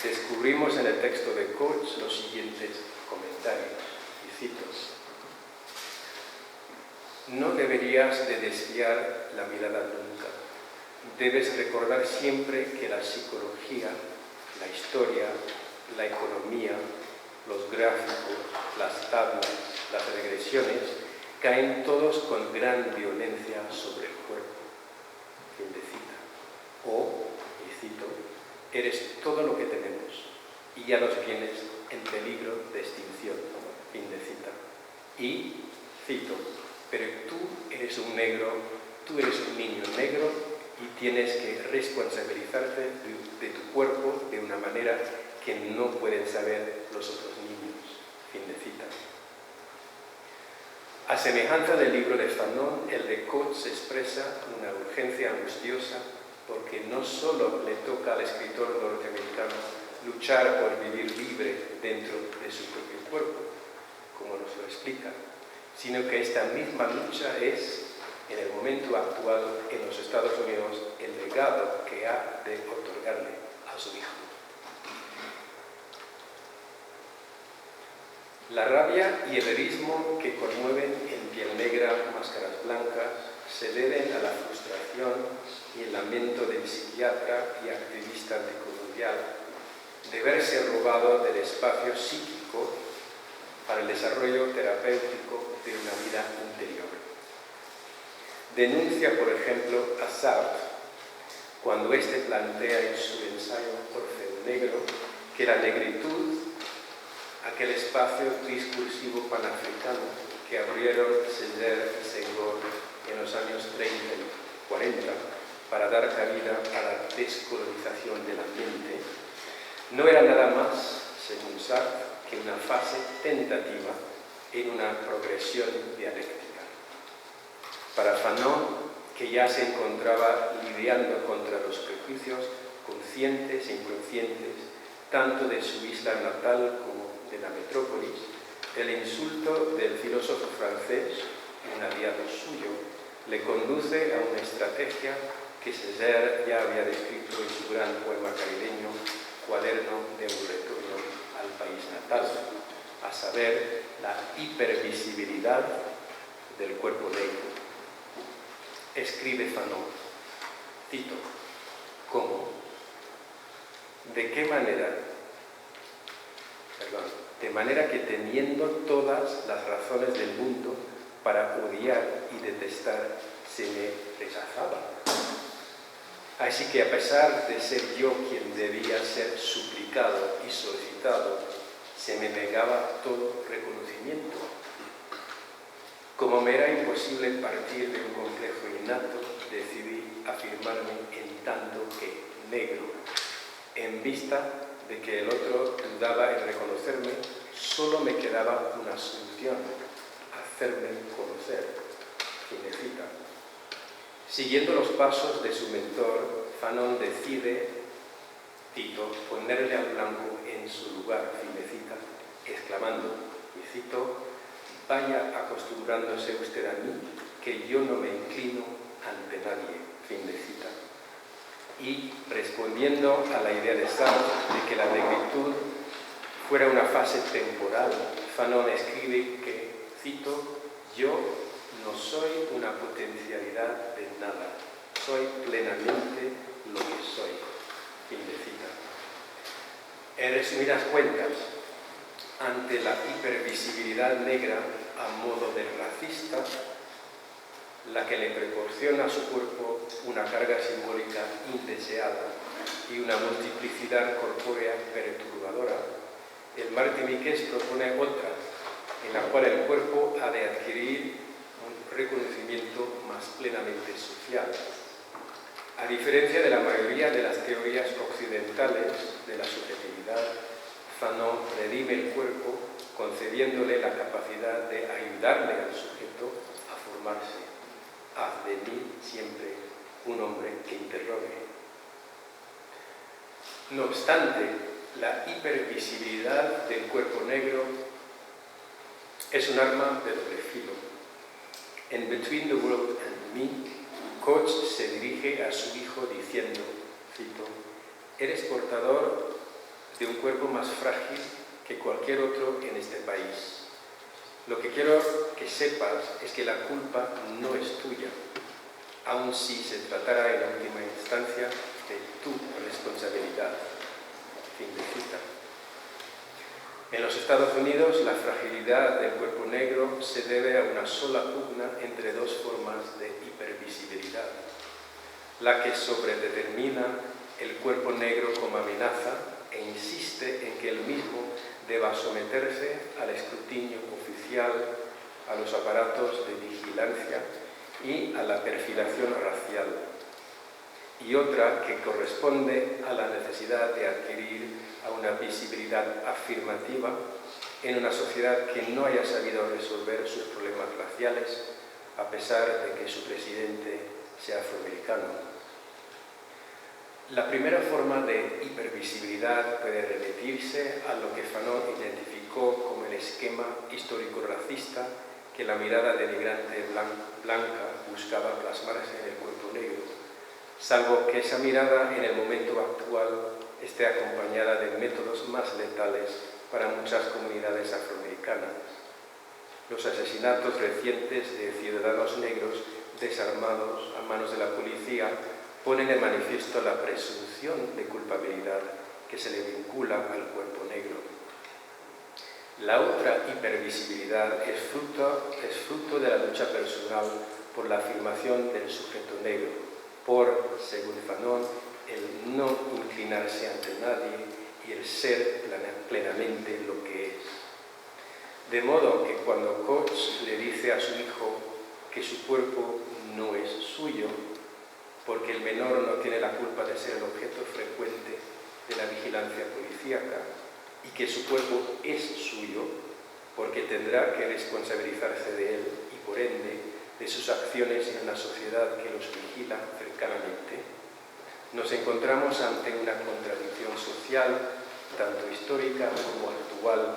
Descubrimos en el texto de Coates los siguientes comentarios, y cito: no deberías de desviar la mirada nunca. Debes recordar siempre que la psicología, la historia, la economía, los gráficos, las tablas, las regresiones, caen todos con gran violencia sobre el cuerpo. Fin de cita. O, y cito, eres todo lo que tenemos y ya los tienes en peligro de extinción. Fin de cita. Y, cito, pero tú eres un negro, tú eres un niño negro y tienes que responsabilizarte de tu cuerpo de una manera que no pueden saber los otros niños. Fin de cita. A semejanza del libro de Fanon, el de Coates expresa una urgencia angustiosa porque no solo le toca al escritor norteamericano luchar por vivir libre dentro de su propio cuerpo, como nos lo explica, sino que esta misma lucha es, en el momento actual, en los Estados Unidos, el legado que ha de otorgarle a su hijo. La rabia y el heroísmo que conmueven en Piel Negra, Máscaras Blancas, se deben a la frustración y el lamento del psiquiatra y activista anticolonial de verse robado del espacio psíquico para el desarrollo terapéutico de una vida interior. Denuncia, por ejemplo, a Sartre, cuando éste plantea en su ensayo Orfeo Negro que la negritud, aquel espacio discursivo panafricano que abrieron Césaire y Senghor en los años 30 y 40 para dar cabida a la descolonización de la mente, no era nada más, según Sartre, que una fase tentativa en una progresión dialéctica. Para Fanon, que ya se encontraba lidiando contra los prejuicios conscientes e inconscientes, tanto de su isla natal como de la metrópolis, el insulto del filósofo francés, un aliado suyo, le conduce a una estrategia que Césaire ya había descrito en su gran poema caribeño, Cuaderno de un retorno al país natal, a saber, la hipervisibilidad del cuerpo negro. Escribe Fanon, cito, ¿cómo? ¿De qué manera? De manera que teniendo todas las razones del mundo para odiar y detestar, se me rechazaba. Así que a pesar de ser yo quien debía ser suplicado y solicitado, se me negaba todo reconocimiento. Como me era imposible partir de un complejo innato, decidí afirmarme en tanto que negro, en vista de que el otro dudaba en reconocerme. Solo me quedaba una solución: hacerme conocer. Fin de cita. Siguiendo los pasos de su mentor, Fanon decide, cito, ponerle al blanco en su lugar, fin de cita, exclamando, y cito, vaya acostumbrándose usted a mí, que yo no me inclino ante nadie, fin de cita. Y respondiendo a la idea de Sartre de que la negritud fuera una fase temporal, Fanon escribe que, cito, yo no soy una potencialidad de nada, soy plenamente lo que soy. Fin de cita. En resumidas cuentas, ante la hipervisibilidad negra a modo de racista, la que le proporciona a su cuerpo una carga simbólica indeseada y una multiplicidad corpórea perturbadora, el Martiniqués propone otra, en la cual el cuerpo ha de adquirir un reconocimiento más plenamente social. A diferencia de la mayoría de las teorías occidentales de la subjetividad, Fanon redime el cuerpo concediéndole la capacidad de ayudarle al sujeto a formarse. Haz de mí siempre un hombre que interrogue. No obstante, la hipervisibilidad del cuerpo negro es un arma de doble filo. En Between the World and Me, Coates se dirige a su hijo diciendo, cito, «Eres portador de un cuerpo más frágil que cualquier otro en este país. Lo que quiero que sepas es que la culpa no es tuya, aun si se tratara en la última instancia de tu responsabilidad». Fin de cita. En los Estados Unidos, la fragilidad del cuerpo negro se debe a una sola pugna entre dos formas de hipervisibilidad. La que sobredetermina el cuerpo negro como amenaza e insiste en que el mismo deba someterse al escrutinio oficial, a los aparatos de vigilancia y a la perfilación racial. Y otra que corresponde a la necesidad de adquirir a una visibilidad afirmativa en una sociedad que no haya sabido resolver sus problemas raciales, a pesar de que su presidente sea afroamericano. La primera forma de hipervisibilidad puede remitirse a lo que Fanon identificó como el esquema histórico-racista que la mirada denigrante blanca buscaba plasmarse en el cuerpo negro, salvo que esa mirada en el momento actual esté acompañada de métodos más letales para muchas comunidades afroamericanas. Los asesinatos recientes de ciudadanos negros desarmados a manos de la policía ponen de manifiesto la presunción de culpabilidad que se le vincula al cuerpo negro. La otra hipervisibilidad es fruto de la lucha personal por la afirmación del sujeto negro, por, según Fanon, el no inclinarse ante nadie y el ser plenamente lo que es. De modo que cuando Coates le dice a su hijo que su cuerpo no es suyo, porque el menor no tiene la culpa de ser el objeto frecuente de la vigilancia policíaca, y que su cuerpo es suyo, porque tendrá que responsabilizarse de él y por ende de sus acciones en una sociedad que los vigila cercanamente, nos encontramos ante una contradicción social, tanto histórica como actual,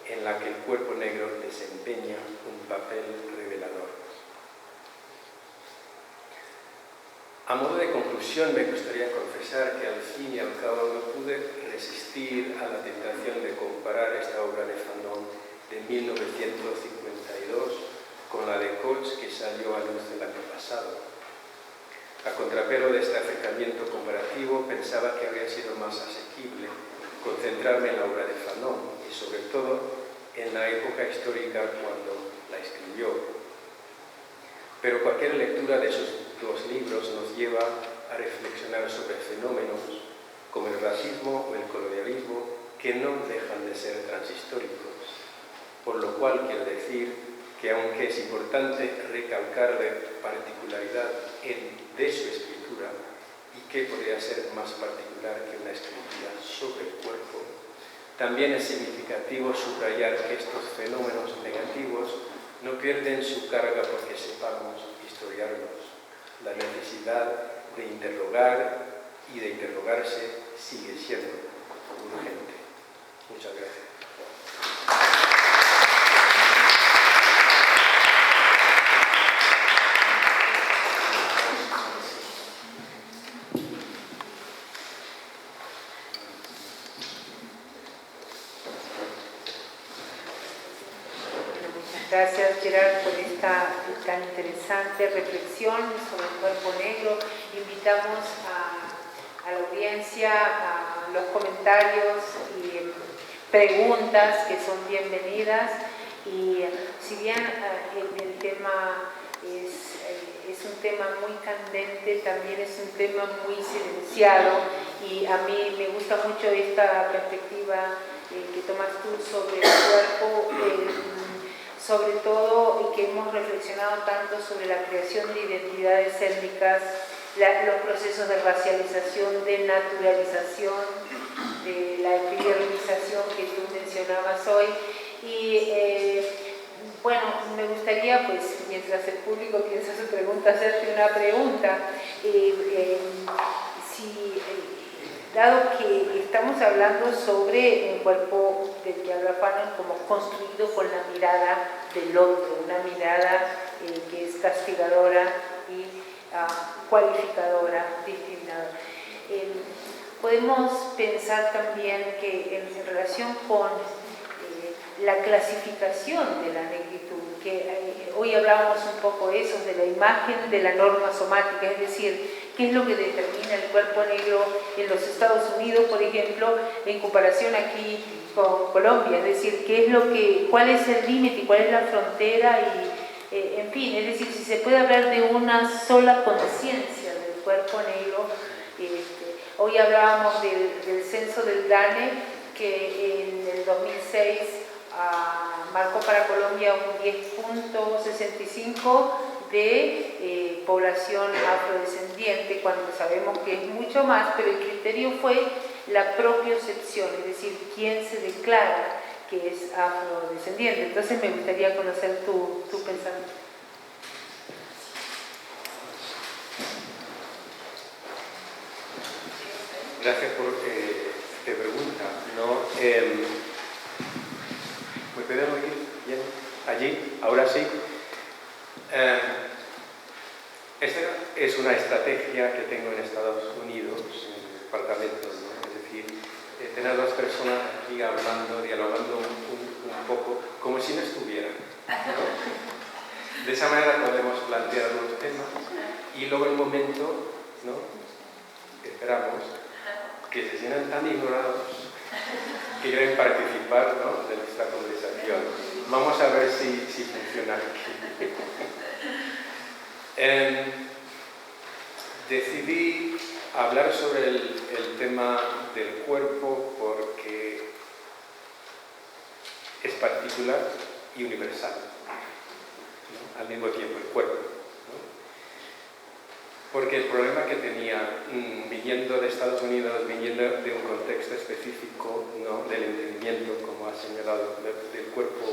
en la que el cuerpo negro desempeña un papel revelador. A modo de conclusión, me gustaría confesar que al fin y al cabo no pude resistir a la tentación de comparar esta obra de Fanon de 1952 con la de Coates que salió a luz el año pasado. A contrapelo de este acercamiento comparativo, pensaba que habría sido más asequible concentrarme en la obra de Fanon y sobre todo en la época histórica cuando la escribió. Pero cualquier lectura de sus dos libros nos lleva a reflexionar sobre fenómenos como el racismo o el colonialismo que no dejan de ser transhistóricos, por lo cual quiero decir que aunque es importante recalcar la particularidad de su escritura y que podría ser más particular que una escritura sobre el cuerpo, también es significativo subrayar que estos fenómenos negativos no pierden su carga porque sepamos historiarlos. La necesidad de interrogar y de interrogarse sigue siendo urgente. Muchas gracias. Gracias, Gerard, por esta tan interesante interesante reflexión sobre el cuerpo negro. Invitamos a la audiencia a los comentarios y preguntas que son bienvenidas. Y si bien el tema es un tema muy candente, también es un tema muy silenciado, y a mí me gusta mucho esta perspectiva que tomas tú sobre el cuerpo, sobre todo, y que hemos reflexionado tanto sobre la creación de identidades étnicas, los procesos de racialización, de naturalización, de la epidermización que tú mencionabas hoy. Y bueno, me gustaría, pues, mientras el público piensa su pregunta, hacerte una pregunta. Dado que estamos hablando sobre un cuerpo del que habla Fanon como construido con la mirada del otro, una mirada que es castigadora y cualificadora, discriminadora. Podemos pensar también que en relación con la clasificación de la negritud, que hoy hablábamos un poco de eso, de la imagen de la norma somática, es decir, qué es lo que determina el cuerpo negro en los Estados Unidos, por ejemplo, en comparación aquí con Colombia, es decir, cuál es el límite, cuál es la frontera, y en fin, es decir, si se puede hablar de una sola conciencia del cuerpo negro. Hoy hablábamos del censo del DANE, que en el 2006 marcó para Colombia un 10.65 de población afrodescendiente, cuando sabemos que es mucho más, pero el criterio fue la propiocepción, es decir, quién se declara que es afrodescendiente. Entonces me gustaría conocer tu pensamiento. Gracias por te pregunta, ¿no? ¿Me pueden oír bien? Allí, ahora sí. Esta es una estrategia que tengo en Estados Unidos, en el departamento, ¿no? Es decir, tener a las personas aquí hablando, dialogando un poco, como si no estuvieran, ¿no? De esa manera podemos plantear los temas y luego el momento, ¿no?, que esperamos, que se sientan tan ignorados que quieren participar, ¿no?, de nuestra conversación. Vamos a ver si funciona aquí. Decidí hablar sobre el tema del cuerpo porque es particular y universal, ¿no?, al mismo tiempo, el cuerpo, ¿no? Porque el problema que tenía viniendo de Estados Unidos, viniendo de un contexto específico, ¿no?, del entendimiento, como ha señalado, del cuerpo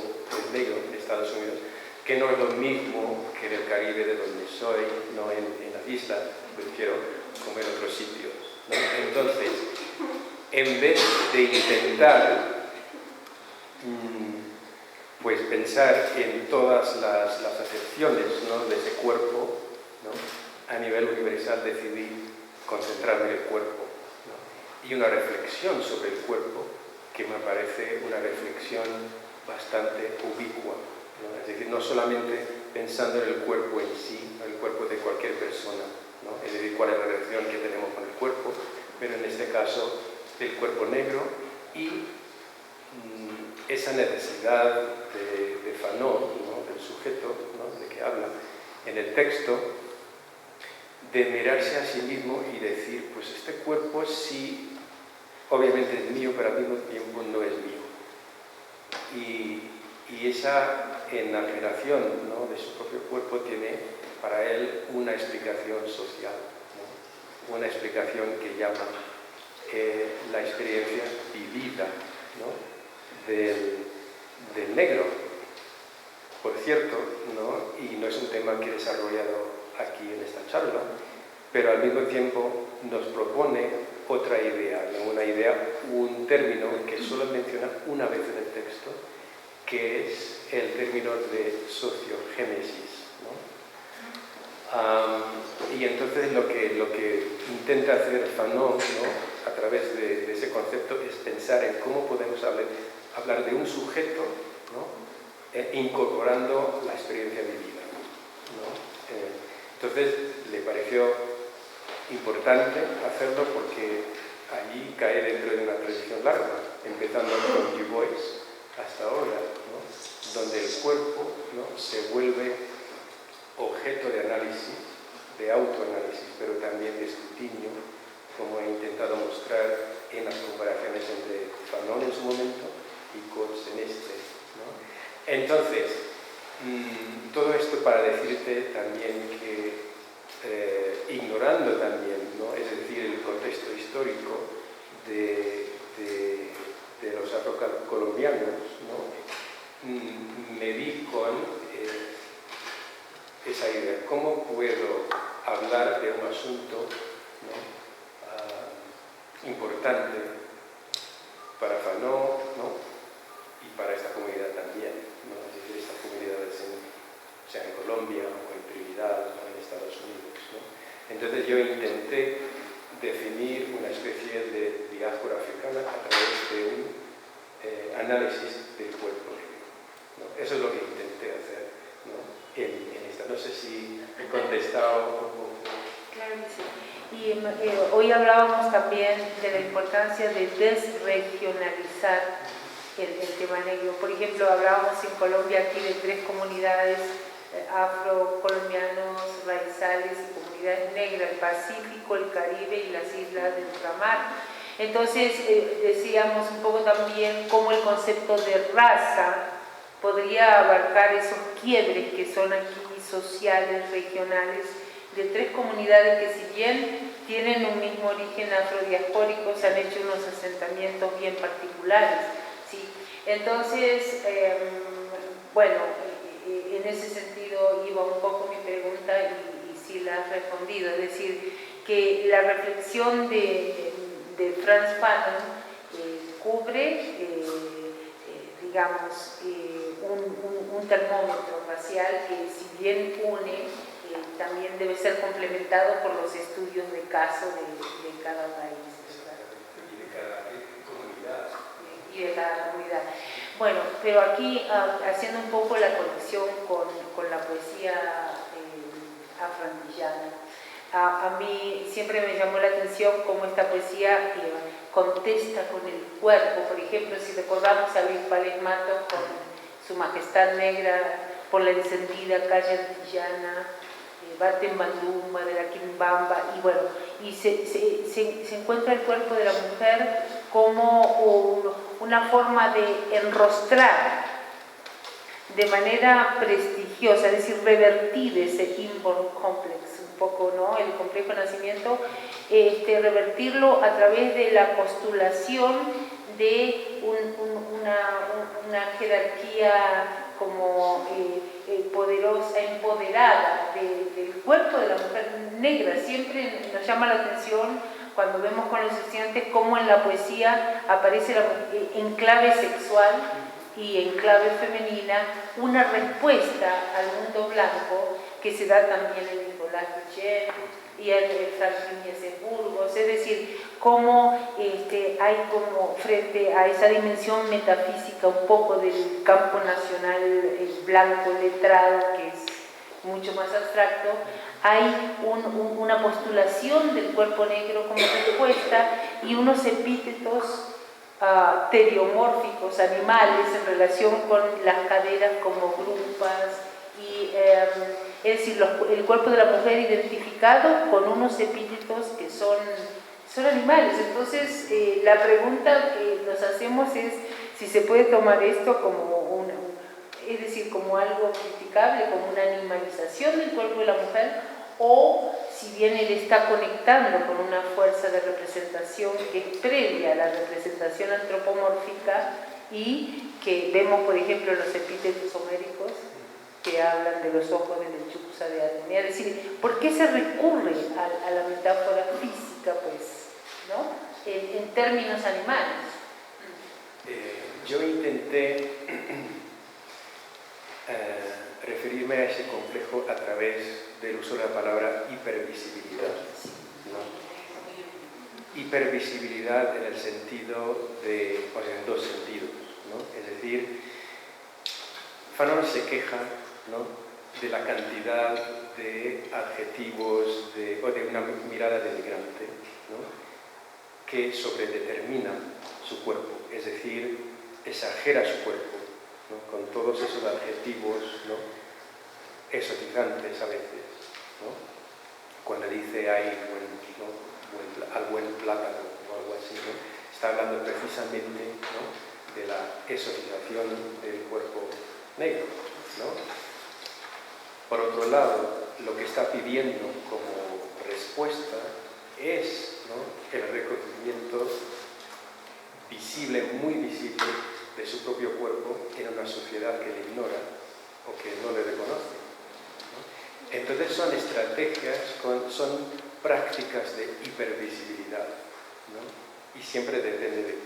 negro de Estados Unidos, que no es lo mismo que en el Caribe, de donde soy, no en las islas, prefiero, como en otros sitios, ¿no? Entonces, en vez de intentar pues pensar en todas las acepciones, ¿no?, de ese cuerpo, ¿no?, a nivel universal, decidí concentrarme en el cuerpo, ¿no?, y una reflexión sobre el cuerpo que me parece una reflexión bastante ubicua, ¿no? Es decir, no solamente pensando en el cuerpo en sí, en el cuerpo de cualquier persona, ¿no?, es decir, cuál es la relación que tenemos con el cuerpo, pero en este caso el cuerpo negro y esa necesidad de Fanon, ¿no?, del sujeto, ¿no?, de que habla en el texto, de mirarse a sí mismo y decir, pues este cuerpo sí, obviamente es mío, pero al mismo tiempo no es mío. Y esa enajenación, ¿no?, de su propio cuerpo tiene para él una explicación social, ¿no?, una explicación que llama la experiencia vivida, ¿no?, del negro. Por cierto, ¿no?, y no es un tema que he desarrollado aquí en esta charla, pero al mismo tiempo nos propone otra idea, ¿no?, una idea, un término que solo menciona una vez en el texto, que es el término de sociogénesis, ¿no? Y entonces lo que intenta hacer Fanon, ¿no?, a través de ese concepto, es pensar en cómo podemos hablar de un sujeto, ¿no?, incorporando la experiencia vivida, ¿no? Entonces le pareció importante hacerlo porque allí cae dentro de una tradición larga, empezando con Du Bois hasta ahora, ¿no? Donde el cuerpo, ¿no?, se vuelve objeto de análisis, de autoanálisis, pero también de escrutinio, como he intentado mostrar en las comparaciones entre Fanon en su momento y Coates en este, ¿no? Entonces, todo esto para decirte también que, ignorando también, ¿no?, es decir, el contexto histórico de los afrocolombianos, ¿no?, me vi con esa idea. ¿Cómo puedo hablar de un asunto, ¿no?, importante para Fanon, ¿no?, y para esta comunidad también, ¿no?, es decir, estas comunidades sea en Colombia o en Trinidad o en Estados Unidos, ¿no? Entonces yo intenté definir una especie de diáspora africana a través de un análisis del cuerpo negro, ¿no? Eso es lo que intenté hacer, ¿no?, en esta. No sé si he contestado un poco. Claro que sí. Y hoy hablábamos también de la importancia de desregionalizar el tema negro. Por ejemplo, hablábamos en Colombia aquí de 3 comunidades afrocolombianos, raizales y comunidades negras: el Pacífico, el Caribe y las islas de ultramar. Entonces decíamos un poco también cómo el concepto de raza podría abarcar esos quiebres que son aquí sociales, regionales, de 3 comunidades que, si bien tienen un mismo origen afrodiaspórico, se han hecho unos asentamientos bien particulares, ¿sí? Entonces, bueno, en ese sentido iba un poco mi pregunta y sí la has respondido, es decir, que la reflexión de Frantz Fanon cubre, digamos, un termómetro racial que, si bien une, también debe ser complementado por los estudios de caso de cada país, ¿verdad? Y de cada comunidad. Y de cada comunidad. Bueno, pero aquí haciendo un poco la conexión con la poesía afroantillana, a mí siempre me llamó la atención cómo esta poesía contesta con el cuerpo. Por ejemplo, si recordamos a Luis Pález Matos con Su Majestad Negra por la encendida calle antillana, Baten Banduma, de la Quimbamba, y bueno, y se encuentra el cuerpo de la mujer como una forma de enrostrar de manera prestigiosa, es decir, revertir ese inborn complex, un poco, ¿no?, el complejo nacimiento, revertirlo a través de la postulación de una jerarquía como poderosa, empoderada del cuerpo de la mujer negra. Siempre nos llama la atención cuando vemos con los estudiantes cómo en la poesía aparece en clave sexual y en clave femenina una respuesta al mundo blanco que se da también en Nicolás Duchet y en Franklin Burgos, es decir, cómo hay como frente a esa dimensión metafísica un poco del campo nacional blanco letrado, que es mucho más abstracto, hay una postulación del cuerpo negro como respuesta y unos epítetos teriomórficos, animales, en relación con las caderas como grupas, y es decir, el cuerpo de la mujer identificado con unos epítetos que son animales. Entonces, la pregunta que nos hacemos es si se puede tomar esto como es decir, como algo criticable, como una animalización del cuerpo de la mujer, o si bien él está conectando con una fuerza de representación que es previa a la representación antropomórfica y que vemos, por ejemplo, en los epítetos homéricos que hablan de los ojos de lechuza de Atenea. Es decir, ¿por qué se recurre a la metáfora física, pues, ¿no?, en términos animales? Yo intenté referirme a ese complejo a través del uso de la palabra hipervisibilidad, ¿no? Hipervisibilidad en el sentido de, o sea, en 2 sentidos, ¿no? Es decir, Fanon se queja, ¿no?, de la cantidad de adjetivos o de una mirada denigrante, ¿no?, que sobredetermina su cuerpo, es decir, exagera su cuerpo, ¿no?, con todos esos adjetivos, ¿no?, exotizantes a veces, ¿no?, cuando dice hay al buen plátano o algo así, ¿no?, está hablando precisamente, ¿no?, de la exotización del cuerpo negro, ¿no? Por otro lado, lo que está pidiendo como respuesta es, ¿no?, el reconocimiento visible, muy visible, de su propio cuerpo en una sociedad que le ignora o que no le reconoce, ¿no? Entonces son estrategias, son prácticas de hipervisibilidad, ¿no? Y siempre depende de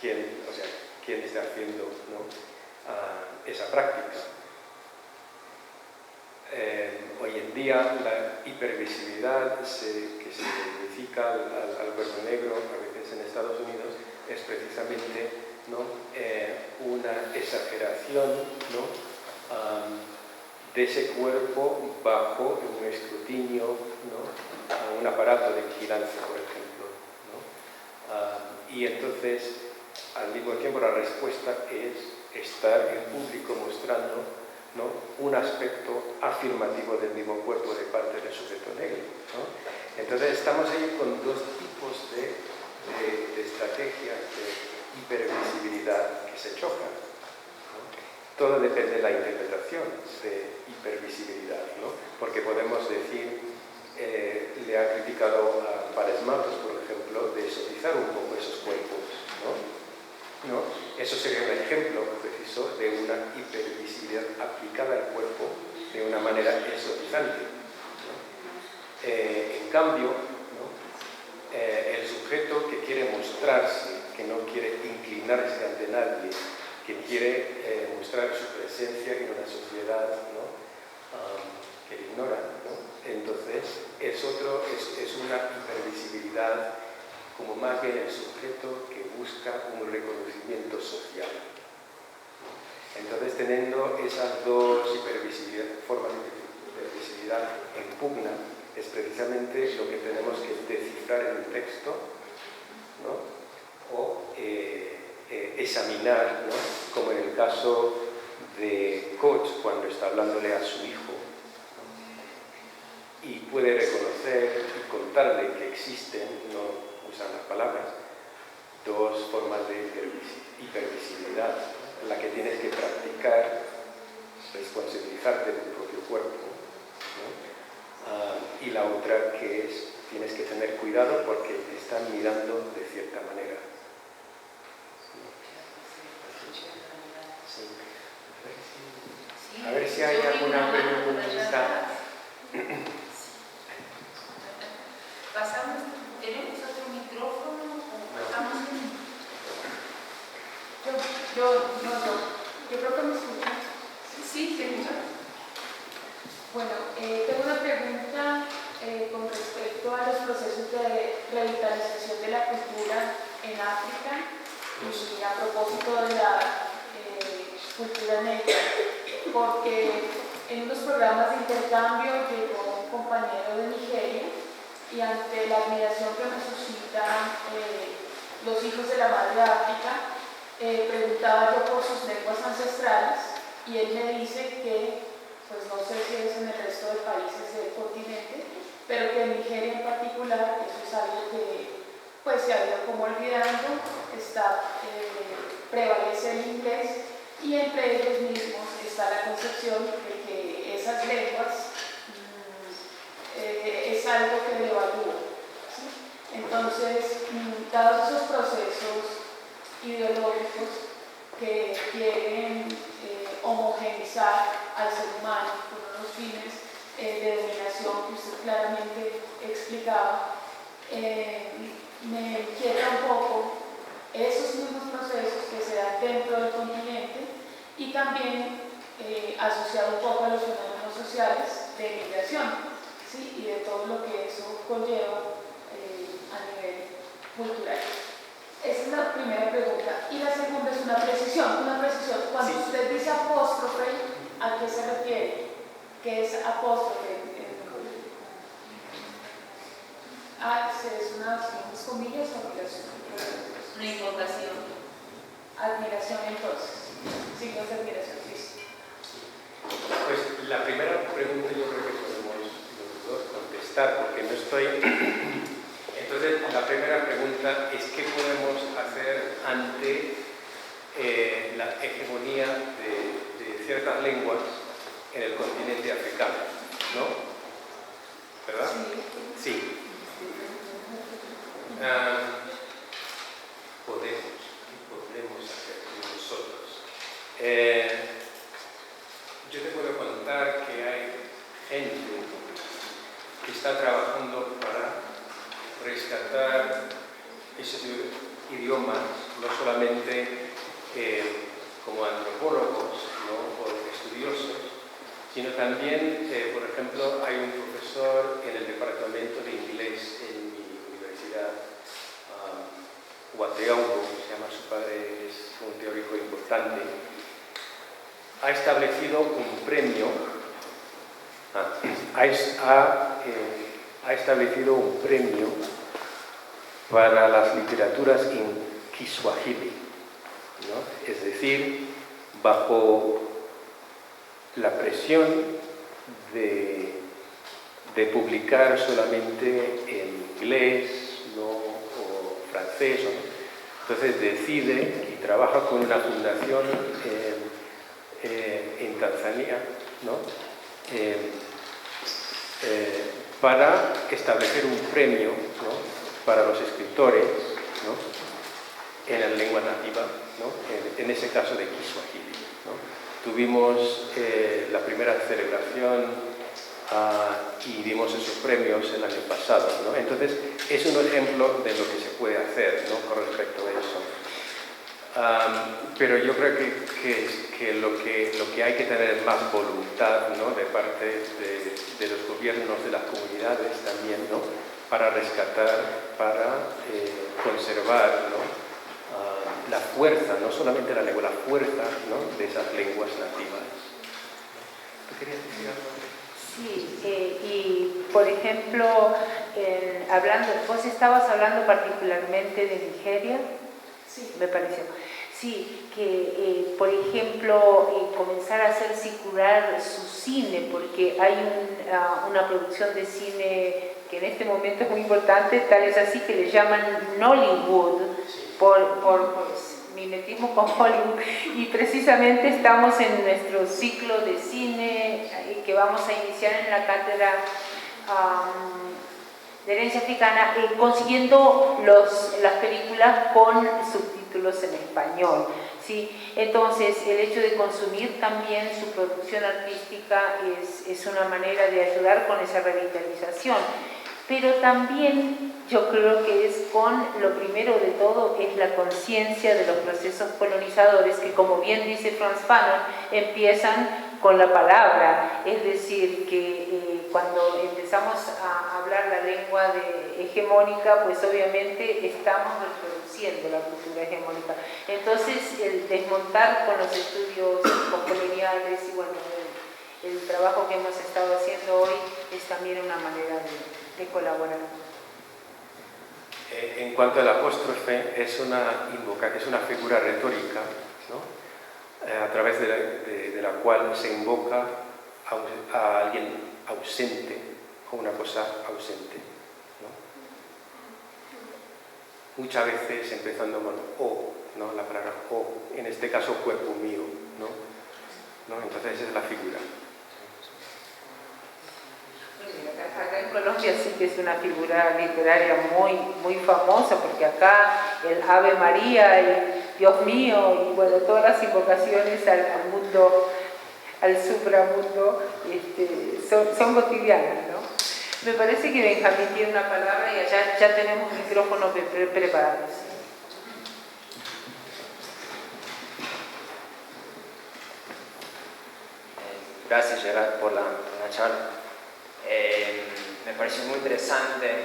quién está haciendo, ¿no?, esa práctica. Hoy en día la hipervisibilidad que se identifica al cuerpo negro, a veces en Estados Unidos, es precisamente, ¿no?, una exageración, ¿no?, de ese cuerpo bajo un escrutinio, ¿no?, un aparato de vigilancia, por ejemplo, ¿no? Y entonces, al mismo tiempo, la respuesta es estar en público mostrando, ¿no?, un aspecto afirmativo del mismo cuerpo de parte del sujeto negro, ¿no? Entonces estamos ahí con dos tipos de estrategias de hipervisibilidad que se chocan, ¿no? Todo depende de la interpretación de hipervisibilidad, ¿no? Porque podemos decir, le ha criticado a Pares Matos, por ejemplo, de exotizar un poco esos cuerpos, ¿no? Eso sería un ejemplo preciso de una hipervisibilidad aplicada al cuerpo de una manera exotizante, ¿no? En cambio, ¿no?, el sujeto que quiere mostrarse, que no quiere inclinarse ante nadie, que quiere mostrar su presencia en una sociedad, ¿no?, que le ignora, ¿no?, entonces es una hipervisibilidad como más bien el sujeto que busca un reconocimiento social. Entonces, teniendo esas dos formas de hipervisibilidad en pugna, es precisamente lo que tenemos que descifrar en un texto, ¿no?, o examinar, ¿no?, como en el caso de Koch, cuando está hablándole a su hijo, ¿no?, y puede reconocer y contarle que existen, no usan las palabras, dos formas de hipervisibilidad, en la que tienes que practicar responsabilizarte de tu propio cuerpo, ¿no? Y la otra que es, tienes que tener cuidado porque te están mirando de cierta manera. Sí. A ver si hay alguna pregunta. ¿Tenemos otro micrófono o pasamos? Yo creo que me escuchan. Sí, te escucho. Bueno, tengo una pregunta con respecto a los procesos de revitalización de la cultura en África y a propósito de la cultura negra, porque en unos programas de intercambio llegó un compañero de Nigeria y ante la admiración que me suscitan los hijos de la madre África, preguntaba yo por sus lenguas ancestrales y él me dice que, pues no sé si es en el resto de países del continente, pero que en Nigeria en particular eso es algo que pues se ha ido como olvidando, prevalece el inglés y entre ellos mismos está la concepción de que esas lenguas es algo que devalúa, ¿sí? Entonces, dados esos procesos ideológicos que quieren homogeneizar al ser humano con unos fines de dominación que usted claramente explicaba, me inquieta un poco esos mismos procesos que se dan dentro del continente y también asociado un poco a los fenómenos sociales de migración, ¿sí?, y de todo lo que eso conlleva a nivel cultural. Esa es la primera pregunta. Y la segunda es una precisión. Cuando Sí. usted dice apóstrofe, ¿a qué se refiere? que es apóstrofe. ¿Es unas comillas o admiración? Una invocación. Admiración, entonces. Signos de admiración, sí. Pues la primera pregunta yo creo que podemos los dos contestar, porque no estoy... Entonces, la primera pregunta es ¿qué podemos hacer ante la hegemonía de ciertas lenguas en el continente africano? ¿No? ¿Verdad? Sí. Podemos hacer nosotros. Yo te puedo contar que hay gente que está trabajando para rescatar esos idiomas, no solamente como antropólogos, ¿no?, o estudiosos, sino también, por ejemplo, hay un profesor en el departamento de inglés en mi universidad, Wateaugo, se llama su padre, es un teórico importante, ha establecido un premio, ha establecido un premio para las literaturas en Kiswahili, ¿no? Es decir, bajo la presión de publicar solamente en inglés, ¿no?, o francés, ¿no? Entonces decide y trabaja con una fundación en Tanzania, ¿no?, para establecer un premio, ¿no?, para los escritores, ¿no?, en la lengua nativa, ¿no?, en ese caso de Kiswahili, ¿no? Tuvimos la primera celebración y dimos esos premios el año pasado, ¿no? Entonces, es un ejemplo de lo que se puede hacer, ¿no?, con respecto a eso. Pero yo creo que lo que hay que tener es más voluntad, ¿no?, de parte de los gobiernos de las comunidades también, ¿no?, para rescatar, para conservar, ¿no?, la fuerza, no solamente la lengua, la fuerza, ¿no?, de esas lenguas nativas. ¿Tú querías decir algo? Sí, y por ejemplo, vos estabas hablando particularmente de Nigeria, Sí. me pareció. Sí, que por ejemplo, comenzar a hacer circular su cine, porque hay una producción de cine que en este momento es muy importante, tal es así que le llaman Nollywood, por mimetismo con Hollywood, y precisamente estamos en nuestro ciclo de cine que vamos a iniciar en la cátedra de herencia africana, consiguiendo las películas con subtítulos en español, ¿sí? Entonces, el hecho de consumir también su producción artística es una manera de ayudar con esa revitalización. Pero también yo creo que es lo primero de todo es la conciencia de los procesos colonizadores que, como bien dice Frantz Fanon, empiezan con la palabra, es decir, que cuando empezamos a hablar la lengua hegemónica, pues obviamente estamos reproduciendo la cultura hegemónica. Entonces, el desmontar con los estudios postcoloniales y bueno, el trabajo que hemos estado haciendo hoy es también una manera de colaborar. En cuanto al apóstrofe, es una figura retórica, ¿no?, a través de la cual se invoca a alguien ausente o una cosa ausente, ¿no? Muchas veces empezando con o, ¿no?, la palabra o, en este caso cuerpo mío, ¿no? Entonces esa es la figura. Acá en Colombia sí que es una figura literaria muy, muy famosa, porque acá el Ave María y Dios mío y bueno, todas las invocaciones al mundo, al supramundo, son cotidianas, ¿no? Me parece que Benjamín tiene una palabra y allá ya tenemos micrófonos preparados. Gracias, Gerard, por la charla. Me pareció muy interesante,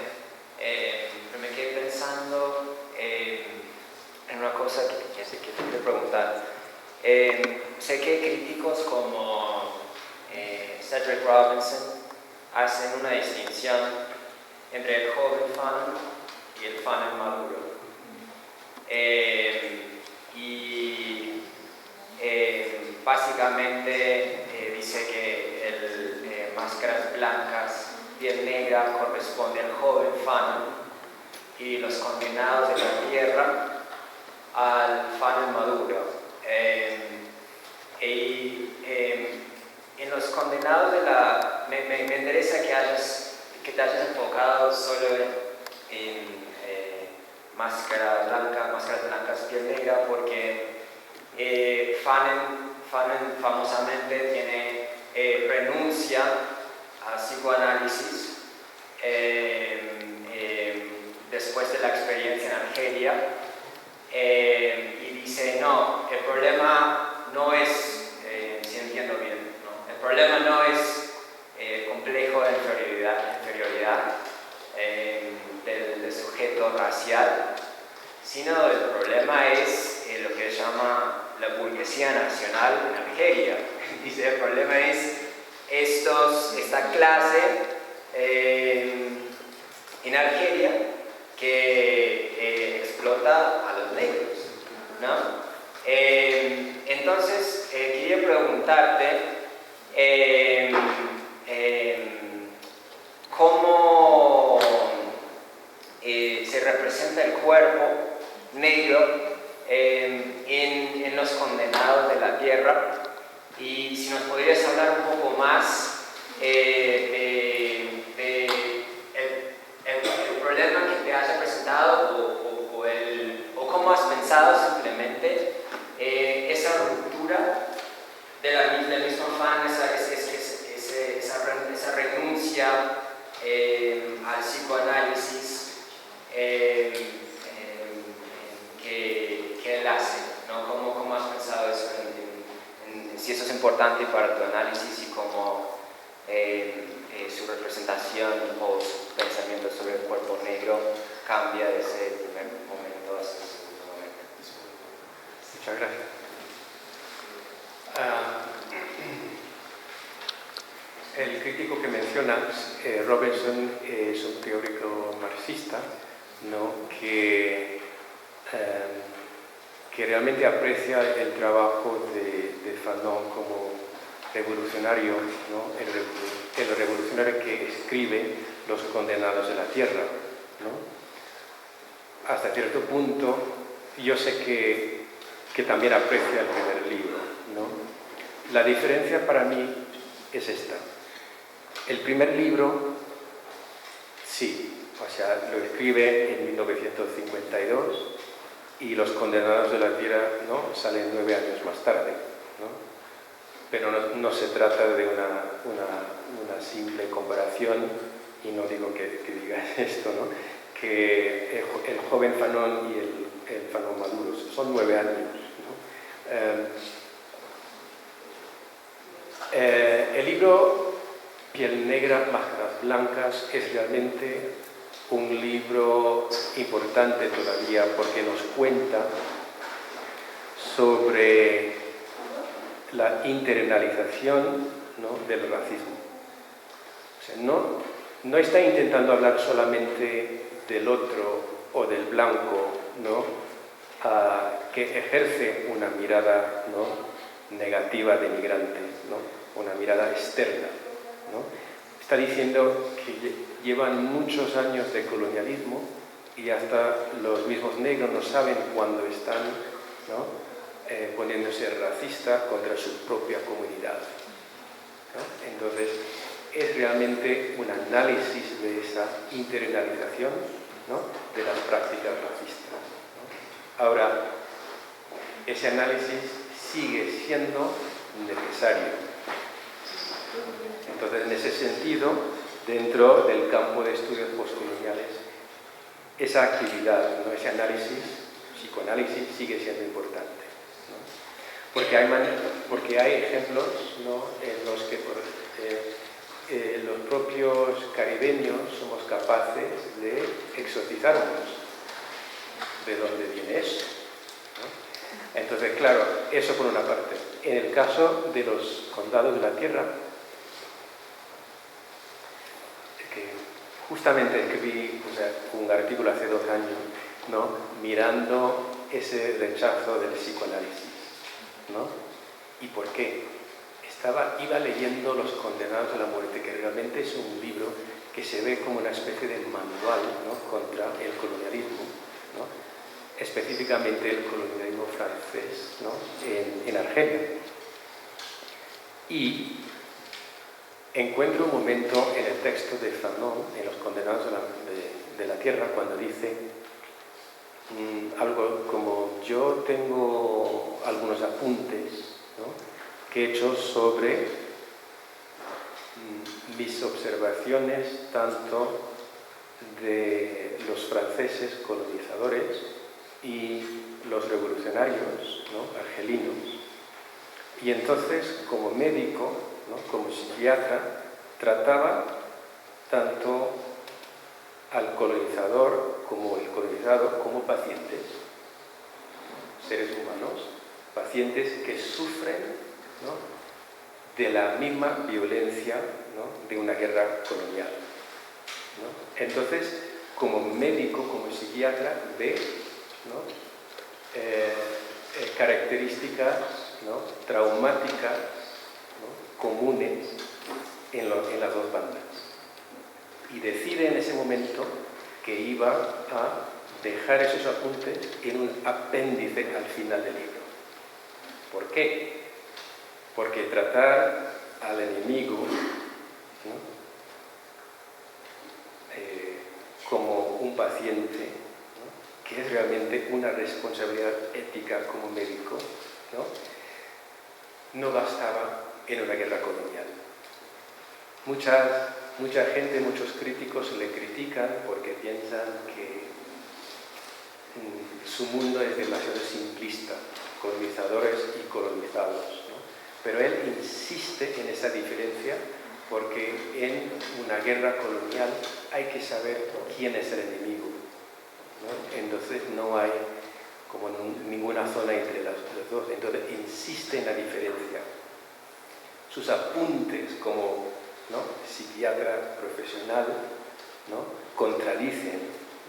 pero me quedé pensando en una cosa que te quiero preguntar. Sé que críticos como Cedric Robinson hacen una distinción entre el joven Fanon y el Fanon maduro. Básicamente dice que el máscaras blancas, piel negra, corresponde al joven Fanon y los condenados de la tierra al Fanon maduro. En los condenados de la... Me interesa que te hayas enfocado solo en máscaras blancas, piel negra, porque Fanon famosamente tiene renuncia a psicoanálisis después de la experiencia en Argelia, y dice, no, el problema no es, si entiendo bien, ¿no? El problema no es complejo de inferioridad del sujeto racial, sino el problema es lo que se llama la burguesía nacional en Argelia. Dice, el problema es esta clase en Argelia que explota a los negros, ¿no? Entonces, quería preguntarte cómo se representa el cuerpo negro en los condenados de la tierra, y si nos podrías hablar un poco más del problema que te has presentado o cómo has pensado simplemente esa ruptura del mismo Fanon, esa renuncia al psicoanálisis que él hace, ¿no? ¿Cómo has pensado eso? Si eso es importante para tu análisis y cómo su representación o su pensamiento sobre el cuerpo negro cambia de ese primer momento hasta el segundo momento. Muchas gracias. El crítico que mencionas, Robinson, es un teórico marxista, ¿no? que realmente aprecia el trabajo de Fanon como revolucionario, ¿no? el revolucionario que escribe Los condenados de la tierra, ¿no? Hasta cierto punto, yo sé que también aprecia el primer libro, ¿no? La diferencia para mí es esta. El primer libro, sí, o sea, lo escribe en 1952 y Los condenados de la tierra, ¿no? Salen 9 años más tarde, ¿no? Pero no se trata de una simple comparación, y no digo que diga esto, ¿no? Que el joven Fanon y el Fanon maduro son 9 años, ¿no? El libro Piel negra, máscaras blancas es realmente un libro importante todavía porque nos cuenta sobre la internalización, ¿no? del racismo. O sea, no está intentando hablar solamente del otro o del blanco, ¿no? Que ejerce una mirada, ¿no? negativa de migrante, ¿no? una mirada externa, ¿no? Está diciendo que llevan muchos años de colonialismo y hasta los mismos negros no saben cuándo están, ¿no? Poniéndose racista contra su propia comunidad, ¿no? Entonces, es realmente un análisis de esa internalización, ¿no? de las prácticas racistas, ¿no? Ahora, ese análisis sigue siendo necesario. Entonces, en ese sentido, dentro del campo de estudios postcoloniales, esa actividad, ¿no? ese análisis, psicoanálisis, sigue siendo importante, ¿no? Porque hay ejemplos, ¿no? en los que los propios caribeños somos capaces de exorcizarnos de dónde viene eso, ¿no? Entonces, claro, eso por una parte. En el caso de los condados de la tierra, Justamente escribí un artículo hace 2 años, ¿no? Mirando ese rechazo del psicoanálisis, ¿no? ¿Y por qué? Iba leyendo Los condenados a la muerte, que realmente es un libro que se ve como una especie de manual, ¿no? Contra el colonialismo, ¿no? Específicamente el colonialismo francés, ¿no? en Argelia. Y encuentro un momento en el texto de Fanon, en Los condenados de la tierra, cuando dice algo como: yo tengo algunos apuntes, ¿no? que he hecho sobre mis observaciones tanto de los franceses colonizadores y los revolucionarios, ¿no? argelinos. Y entonces, como médico, ¿no? como psiquiatra, trataba tanto al colonizador como el colonizado como pacientes, seres humanos, pacientes que sufren, ¿no? de la misma violencia, ¿no? de una guerra colonial, ¿no? Entonces, como médico, como psiquiatra, ve, ¿no? Características, ¿no? traumáticas, ¿no? comunes en las dos bandas. Y decide en ese momento que iba a dejar esos apuntes en un apéndice al final del libro. ¿Por qué? Porque tratar al enemigo, ¿no? Como un paciente, ¿no? que es realmente una responsabilidad ética como médico, no bastaba en una guerra colonial. Mucha gente, muchos críticos le critican porque piensan que su mundo es demasiado simplista, colonizadores y colonizados, ¿no? Pero él insiste en esa diferencia porque en una guerra colonial hay que saber quién es el enemigo, ¿no? Entonces no hay como ninguna zona entre los dos, entonces insiste en la diferencia. Sus apuntes como, ¿no? psiquiatra profesional, ¿no? contradicen,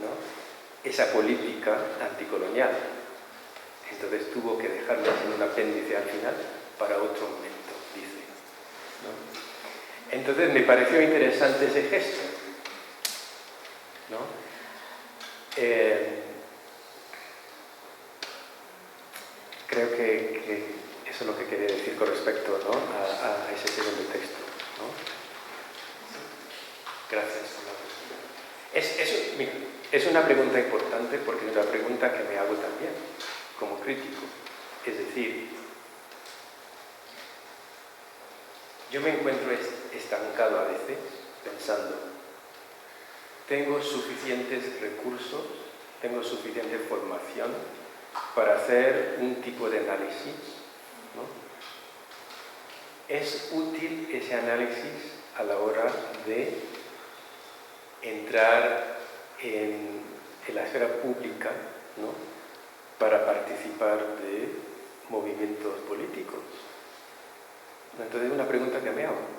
¿no? esa política anticolonial. Entonces tuvo que dejarlo en un apéndice al final para otro momento, dice, ¿no? Entonces me pareció interesante ese gesto, ¿no? Creo que eso es lo que quería decir con respecto, ¿no? a ese segundo texto, ¿no? Gracias por la pregunta. Es una pregunta importante porque es una pregunta que me hago también como crítico. Es decir, yo me encuentro estancado a veces pensando, tengo suficientes recursos, tengo suficiente formación para hacer un tipo de análisis, ¿no? ¿Es útil ese análisis a la hora de entrar en la esfera pública, ¿no? para participar de movimientos políticos? Entonces es una pregunta que me hago.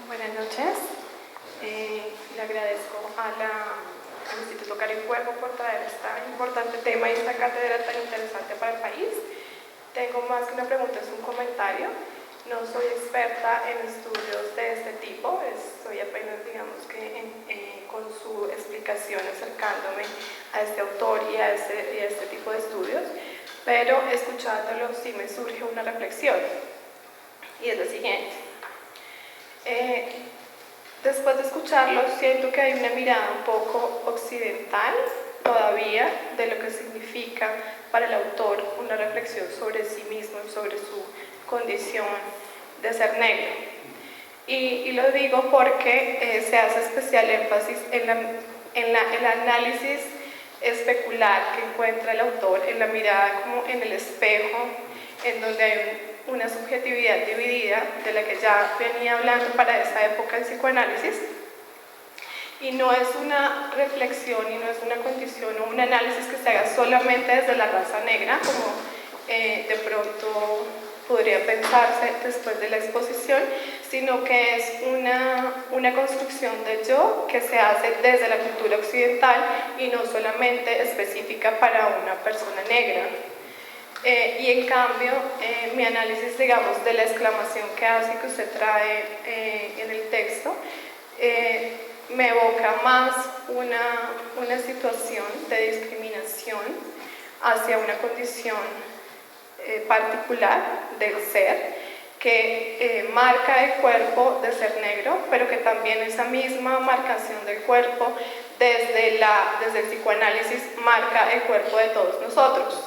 Buenas noches. Le agradezco al Instituto Karen Cuervo por traer este importante tema y esta cátedra tan interesante para el país. Tengo más que una pregunta, es un comentario. No soy experta en estudios de este tipo, estoy apenas, digamos que con su explicación acercándome a este autor y a este tipo de estudios, pero escuchándolo sí me surge una reflexión y es lo siguiente. Después de escucharlo, siento que hay una mirada un poco occidental todavía de lo que significa para el autor una reflexión sobre sí mismo, sobre su condición de ser negro. Y lo digo porque se hace especial énfasis en el análisis especular que encuentra el autor en la mirada como en el espejo, en donde hay una subjetividad dividida, de la que ya venía hablando para esa época el psicoanálisis, y no es una reflexión y no es una condición o un análisis que se haga solamente desde la raza negra, como de pronto podría pensarse después de la exposición, sino que es una construcción del yo que se hace desde la cultura occidental y no solamente específica para una persona negra. Y en cambio, mi análisis, digamos, de la exclamación que hace, que usted trae en el texto, me evoca más una situación de discriminación hacia una condición particular del ser, que marca el cuerpo de ser negro, pero que también esa misma marcación del cuerpo desde el psicoanálisis marca el cuerpo de todos nosotros.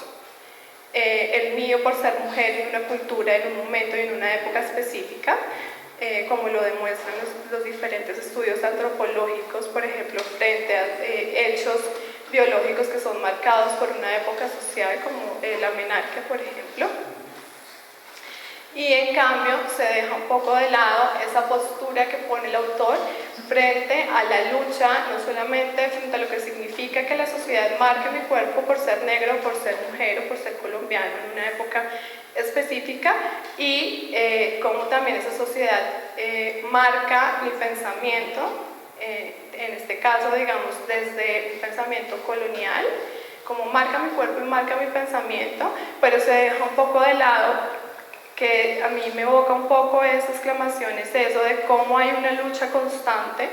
El mío por ser mujer en una cultura, en un momento y en una época específica, como lo demuestran los diferentes estudios antropológicos, por ejemplo, frente a hechos biológicos que son marcados por una época social, como la menarquia, por ejemplo. Y en cambio se deja un poco de lado esa postura que pone el autor frente a la lucha, no solamente frente a lo que significa que la sociedad marque mi cuerpo por ser negro, por ser mujer o por ser colombiano en una época específica, y cómo también esa sociedad marca mi pensamiento, en este caso, digamos, desde un pensamiento colonial, como marca mi cuerpo y marca mi pensamiento, pero se deja un poco de lado, que a mí me evoca un poco esas exclamaciones, eso de cómo hay una lucha constante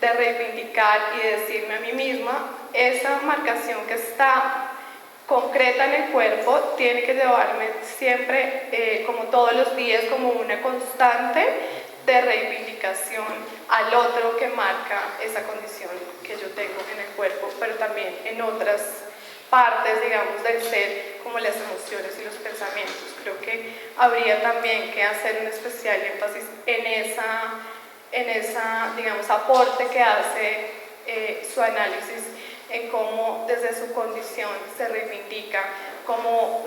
de reivindicar y de decirme a mí misma, esa marcación que está concreta en el cuerpo tiene que llevarme siempre, como todos los días, como una constante de reivindicación al otro que marca esa condición que yo tengo en el cuerpo, pero también en otras partes, digamos, del ser, como las emociones y los pensamientos. Creo que habría también que hacer un especial énfasis en esa, digamos, aporte que hace su análisis, en cómo desde su condición se reivindica como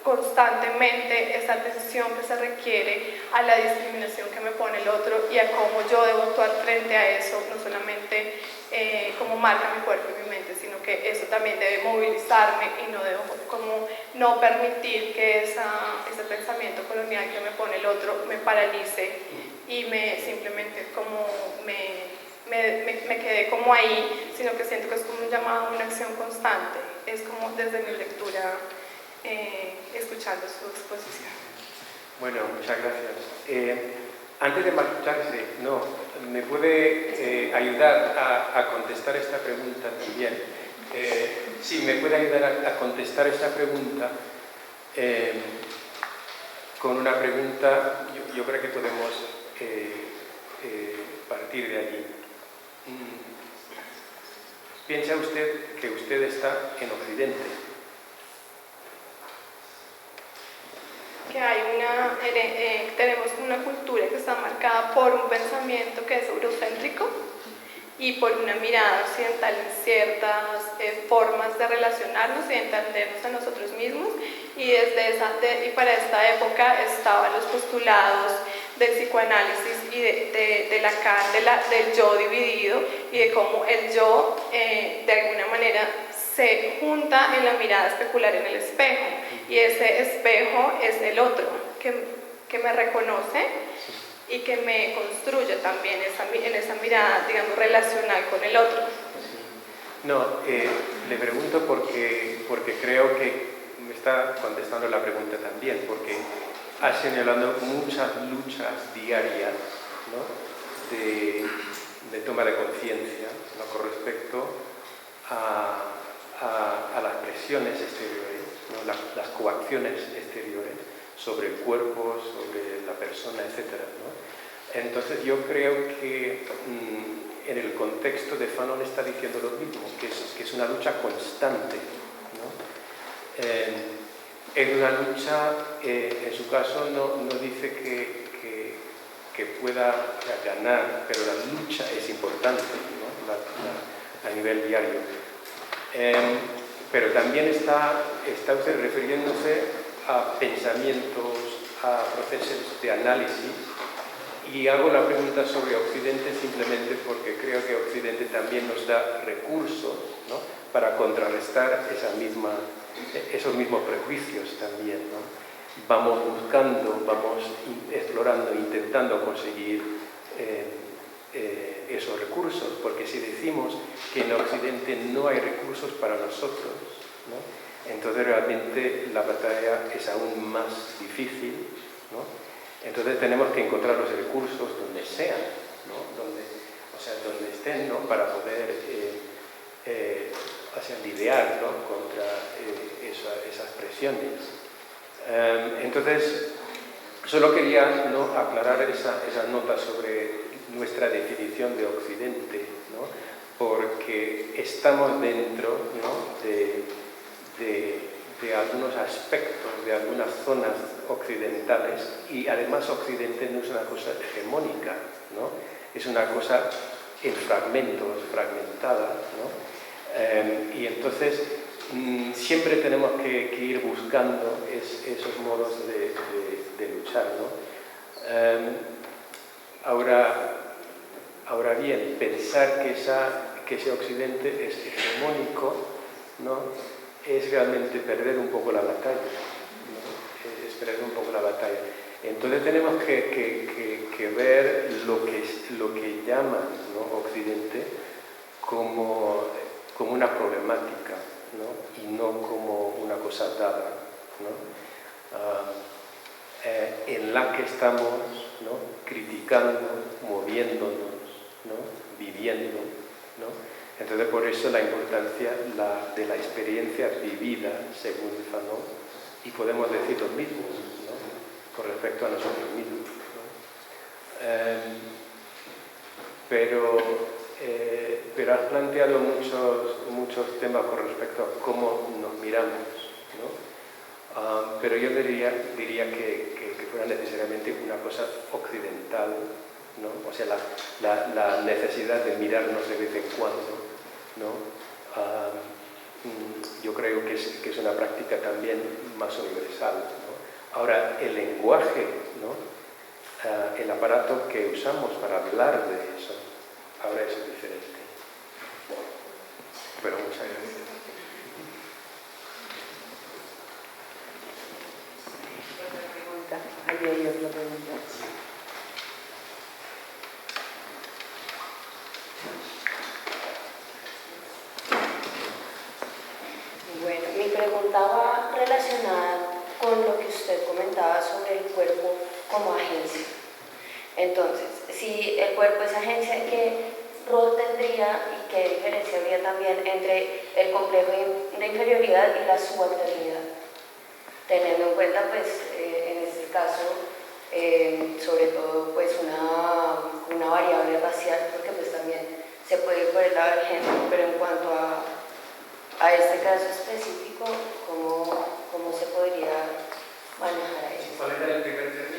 constantemente esa atención que se requiere a la discriminación que me pone el otro y a cómo yo debo actuar frente a eso, no solamente como marca mi cuerpo y mi mente, sino que eso también debe movilizarme y no debo como no permitir que ese pensamiento colonial que me pone el otro me paralice y simplemente como me quedé como ahí, sino que siento que es como un llamado a una acción constante. Es como desde mi lectura, escuchando su exposición. Bueno, muchas gracias. Antes de marcharse, ¿me puede ayudar a contestar esta pregunta también? Sí, me puede ayudar a contestar esta pregunta con una pregunta. Yo creo que podemos partir de allí. Piensa usted que usted está en Occidente. Que hay tenemos una cultura que está marcada por un pensamiento que es eurocéntrico y por una mirada occidental en ciertas formas de relacionarnos y de entendernos a nosotros mismos, y para esta época estaban los postulados del psicoanálisis y de Lacan, del yo dividido, y de cómo el yo de alguna manera se junta en la mirada especular en el espejo, y ese espejo es el otro que me reconoce y que me construye también en esa mirada, digamos, relacional con el otro. No, le pregunto porque creo que me está contestando la pregunta también, porque ha señalado muchas luchas diarias, ¿no?, de toma de conciencia, ¿no?, con respecto a las presiones exteriores, ¿no?, las coacciones exteriores sobre el cuerpo, sobre la persona, etc., ¿no? Entonces yo creo que en el contexto de Fanon está diciendo lo mismo, que es una lucha constante, ¿no? Es una lucha, en su caso no dice que pueda ganar, pero la lucha es importante, ¿no?, a nivel diario. Pero también está usted refiriéndose a pensamientos, a procesos de análisis, y hago la pregunta sobre Occidente simplemente porque creo que Occidente también nos da recursos, ¿no?, para contrarrestar esos mismos prejuicios también, ¿no? Vamos buscando, vamos explorando, intentando conseguir esos recursos, porque si decimos que en Occidente no hay recursos para nosotros, ¿no?, entonces realmente la batalla es aún más difícil, ¿no? Entonces tenemos que encontrar los recursos donde sean, ¿no?, donde estén, ¿no?, para poder lidiar, ¿no?, contra esas presiones. Entonces, solo quería, ¿no?, aclarar esa nota sobre nuestra definición de Occidente, ¿no?, porque estamos dentro, ¿no?, de algunos aspectos, de algunas zonas occidentales, y además Occidente no es una cosa hegemónica, ¿no?, es una cosa en fragmentos, fragmentada, ¿no? Y entonces siempre tenemos que ir buscando esos modos de luchar, ¿no? Ahora bien, pensar que ese Occidente es hegemónico, ¿no?, es realmente perder un poco la batalla, ¿no? Es perder un poco la batalla. Entonces tenemos que ver lo que llaman, ¿no?, Occidente como una problemática, ¿no?, y no como una cosa dada, ¿no?, en la que estamos, ¿no?, criticando, moviéndonos, ¿no?, viviendo, ¿no? Entonces, por eso la importancia de la experiencia vivida según Fanon, y podemos decir lo mismo, ¿no?, con respecto a nosotros mismos, ¿no? Pero has planteado muchos temas con respecto a cómo nos miramos, ¿no? Pero yo diría que fuera necesariamente una cosa occidental, ¿no? O sea, la necesidad de mirarnos de vez en cuando, ¿no? Yo creo que es una práctica también más universal, ¿no? Ahora, el lenguaje, ¿no?, el aparato que usamos para hablar de eso, ahora es diferente. Pero muchas gracias. Otra pregunta. Ahí hay otra pregunta. Bueno, mi pregunta va relacionada con lo que usted comentaba sobre el cuerpo como agencia. Entonces, si el cuerpo es agencia, ¿qué rol tendría y qué diferencia habría también entre el complejo de inferioridad y la subalternidad? Teniendo en cuenta, pues, en este caso, sobre todo, pues, una variable racial, porque pues también se puede ir por el lado del género, pero en cuanto a este caso específico, ¿cómo se podría manejar eso? ¿Cuál era el primer término?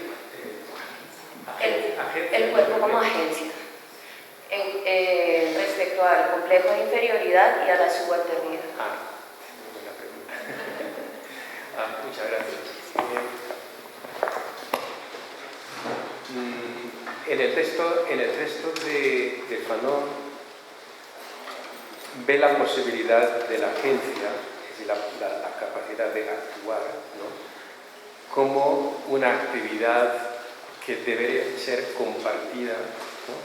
El cuerpo como agencia, respecto al complejo de inferioridad y a la subalternidad. Muy buena pregunta. Muchas gracias. En el texto de Fanon ve la posibilidad de la agencia, es decir, la capacidad de actuar, ¿no?, como una actividad que debería ser compartida, ¿no?,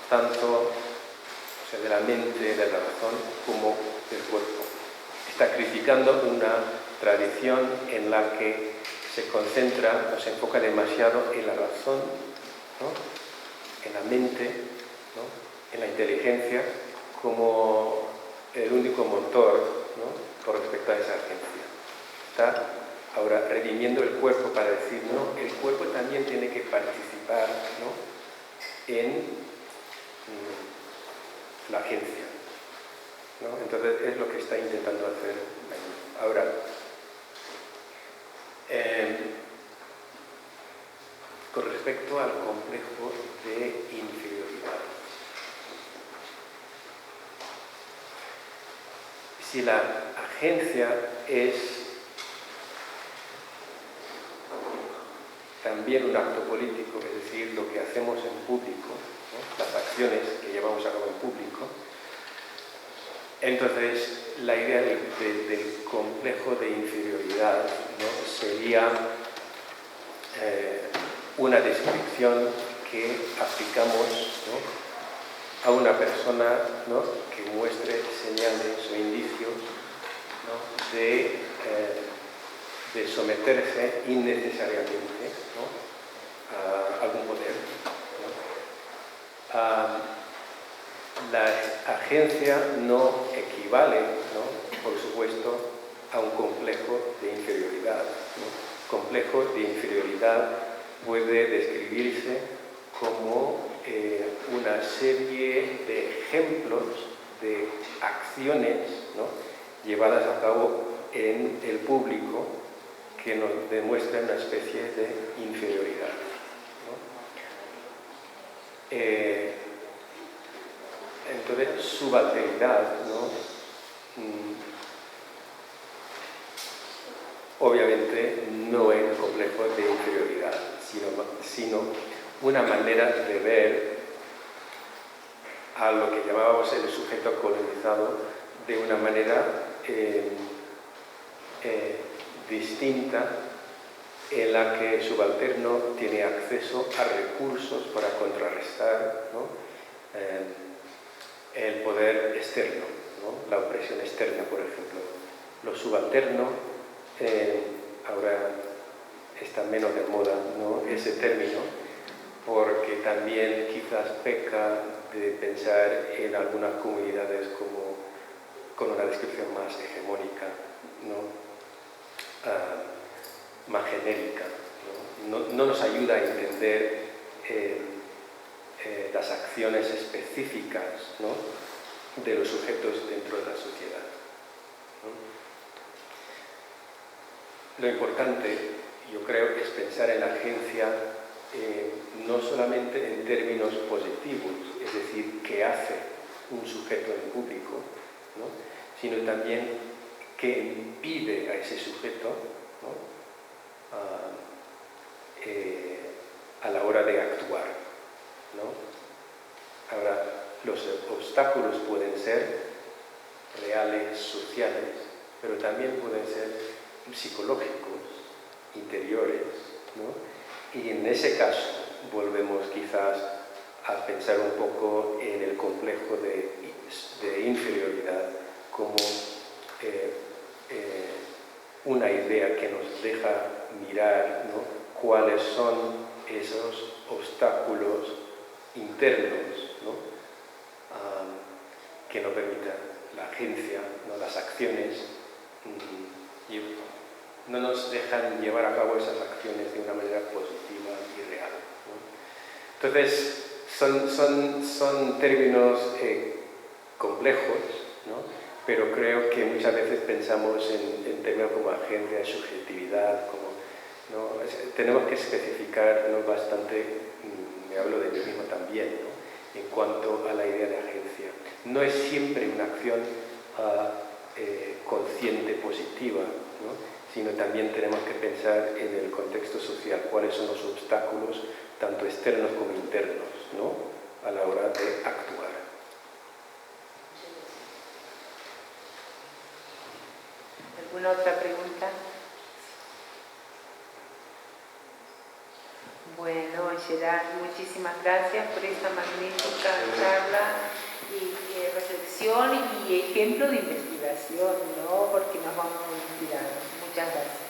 tanto, o sea, de la mente, de la razón, como del cuerpo. Está criticando una tradición en la que se concentra o se enfoca demasiado en la razón, ¿no?, en la mente, ¿no?, en la inteligencia, como el único motor, ¿no?, con respecto a esa agencia. Está ahora redimiendo el cuerpo para decir, no, el cuerpo también tiene que participar, ¿no?, en la agencia, ¿no? Entonces es lo que está intentando hacer ahora. Con respecto al complejo de inferioridad, si la agencia es también un acto político, es decir, lo que hacemos en público, ¿no? Las acciones que llevamos a cabo en público, entonces la idea del complejo de inferioridad, ¿no? Sería una descripción que aplicamos, ¿no? A una persona, ¿no? Que muestre señales o indicios, ¿no? de someterse innecesariamente, ¿no? A algún poder, ¿no? La agencia no equivale, ¿no? Por supuesto, a un complejo de inferioridad, ¿no? Complejo de inferioridad puede describirse como una serie de ejemplos de acciones, ¿no? Llevadas a cabo en el público que nos demuestran una especie de inferioridad, ¿no? Entonces, subalternidad, ¿no? Obviamente no es complejo de inferioridad, sino una manera de ver a lo que llamábamos el sujeto colonizado de una manera distinta, en la que el subalterno tiene acceso a recursos para contrarrestar, ¿no? El poder externo, ¿no? La opresión externa, por ejemplo. Lo subalterno, ahora está menos de moda, ¿no? Ese término, porque también quizás peca de pensar en algunas comunidades como con una descripción más hegemónica, ¿no? Más genérica, ¿no? No nos ayuda a entender las acciones específicas, ¿no? De los sujetos dentro de la sociedad, ¿no? Lo importante, yo creo, es pensar en la agencia no solamente en términos positivos, es decir, qué hace un sujeto en público, ¿no? Sino también qué impide a ese sujeto, ¿no? A la hora de actuar, ¿no? Ahora, los obstáculos pueden ser reales, sociales, pero también pueden ser psicológicos, interiores, ¿no? Y en ese caso volvemos quizás a pensar un poco en el complejo de inferioridad como una idea que nos deja mirar, ¿no? Cuáles son esos obstáculos internos, ¿no? Que nos permitan la agencia, ¿no? Las acciones, y no nos dejan llevar a cabo esas acciones de una manera positiva y real, ¿no? Entonces, son términos complejos, ¿no? Pero creo que muchas veces pensamos en términos como agencia, subjetividad, como, ¿no? Tenemos que especificar, ¿no? Bastante, me hablo de mí mismo también, ¿no? En cuanto a la idea de agencia. No es siempre una acción consciente, positiva, ¿no? Sino también tenemos que pensar en el contexto social, cuáles son los obstáculos, tanto externos como internos, ¿no? A la hora de actuar. ¿Alguna otra pregunta? Bueno, Gerard, muchísimas gracias por esta magnífica charla y reflexión y ejemplo de investigación, ¿no? Porque nos vamos muy inspirados. Muchas gracias.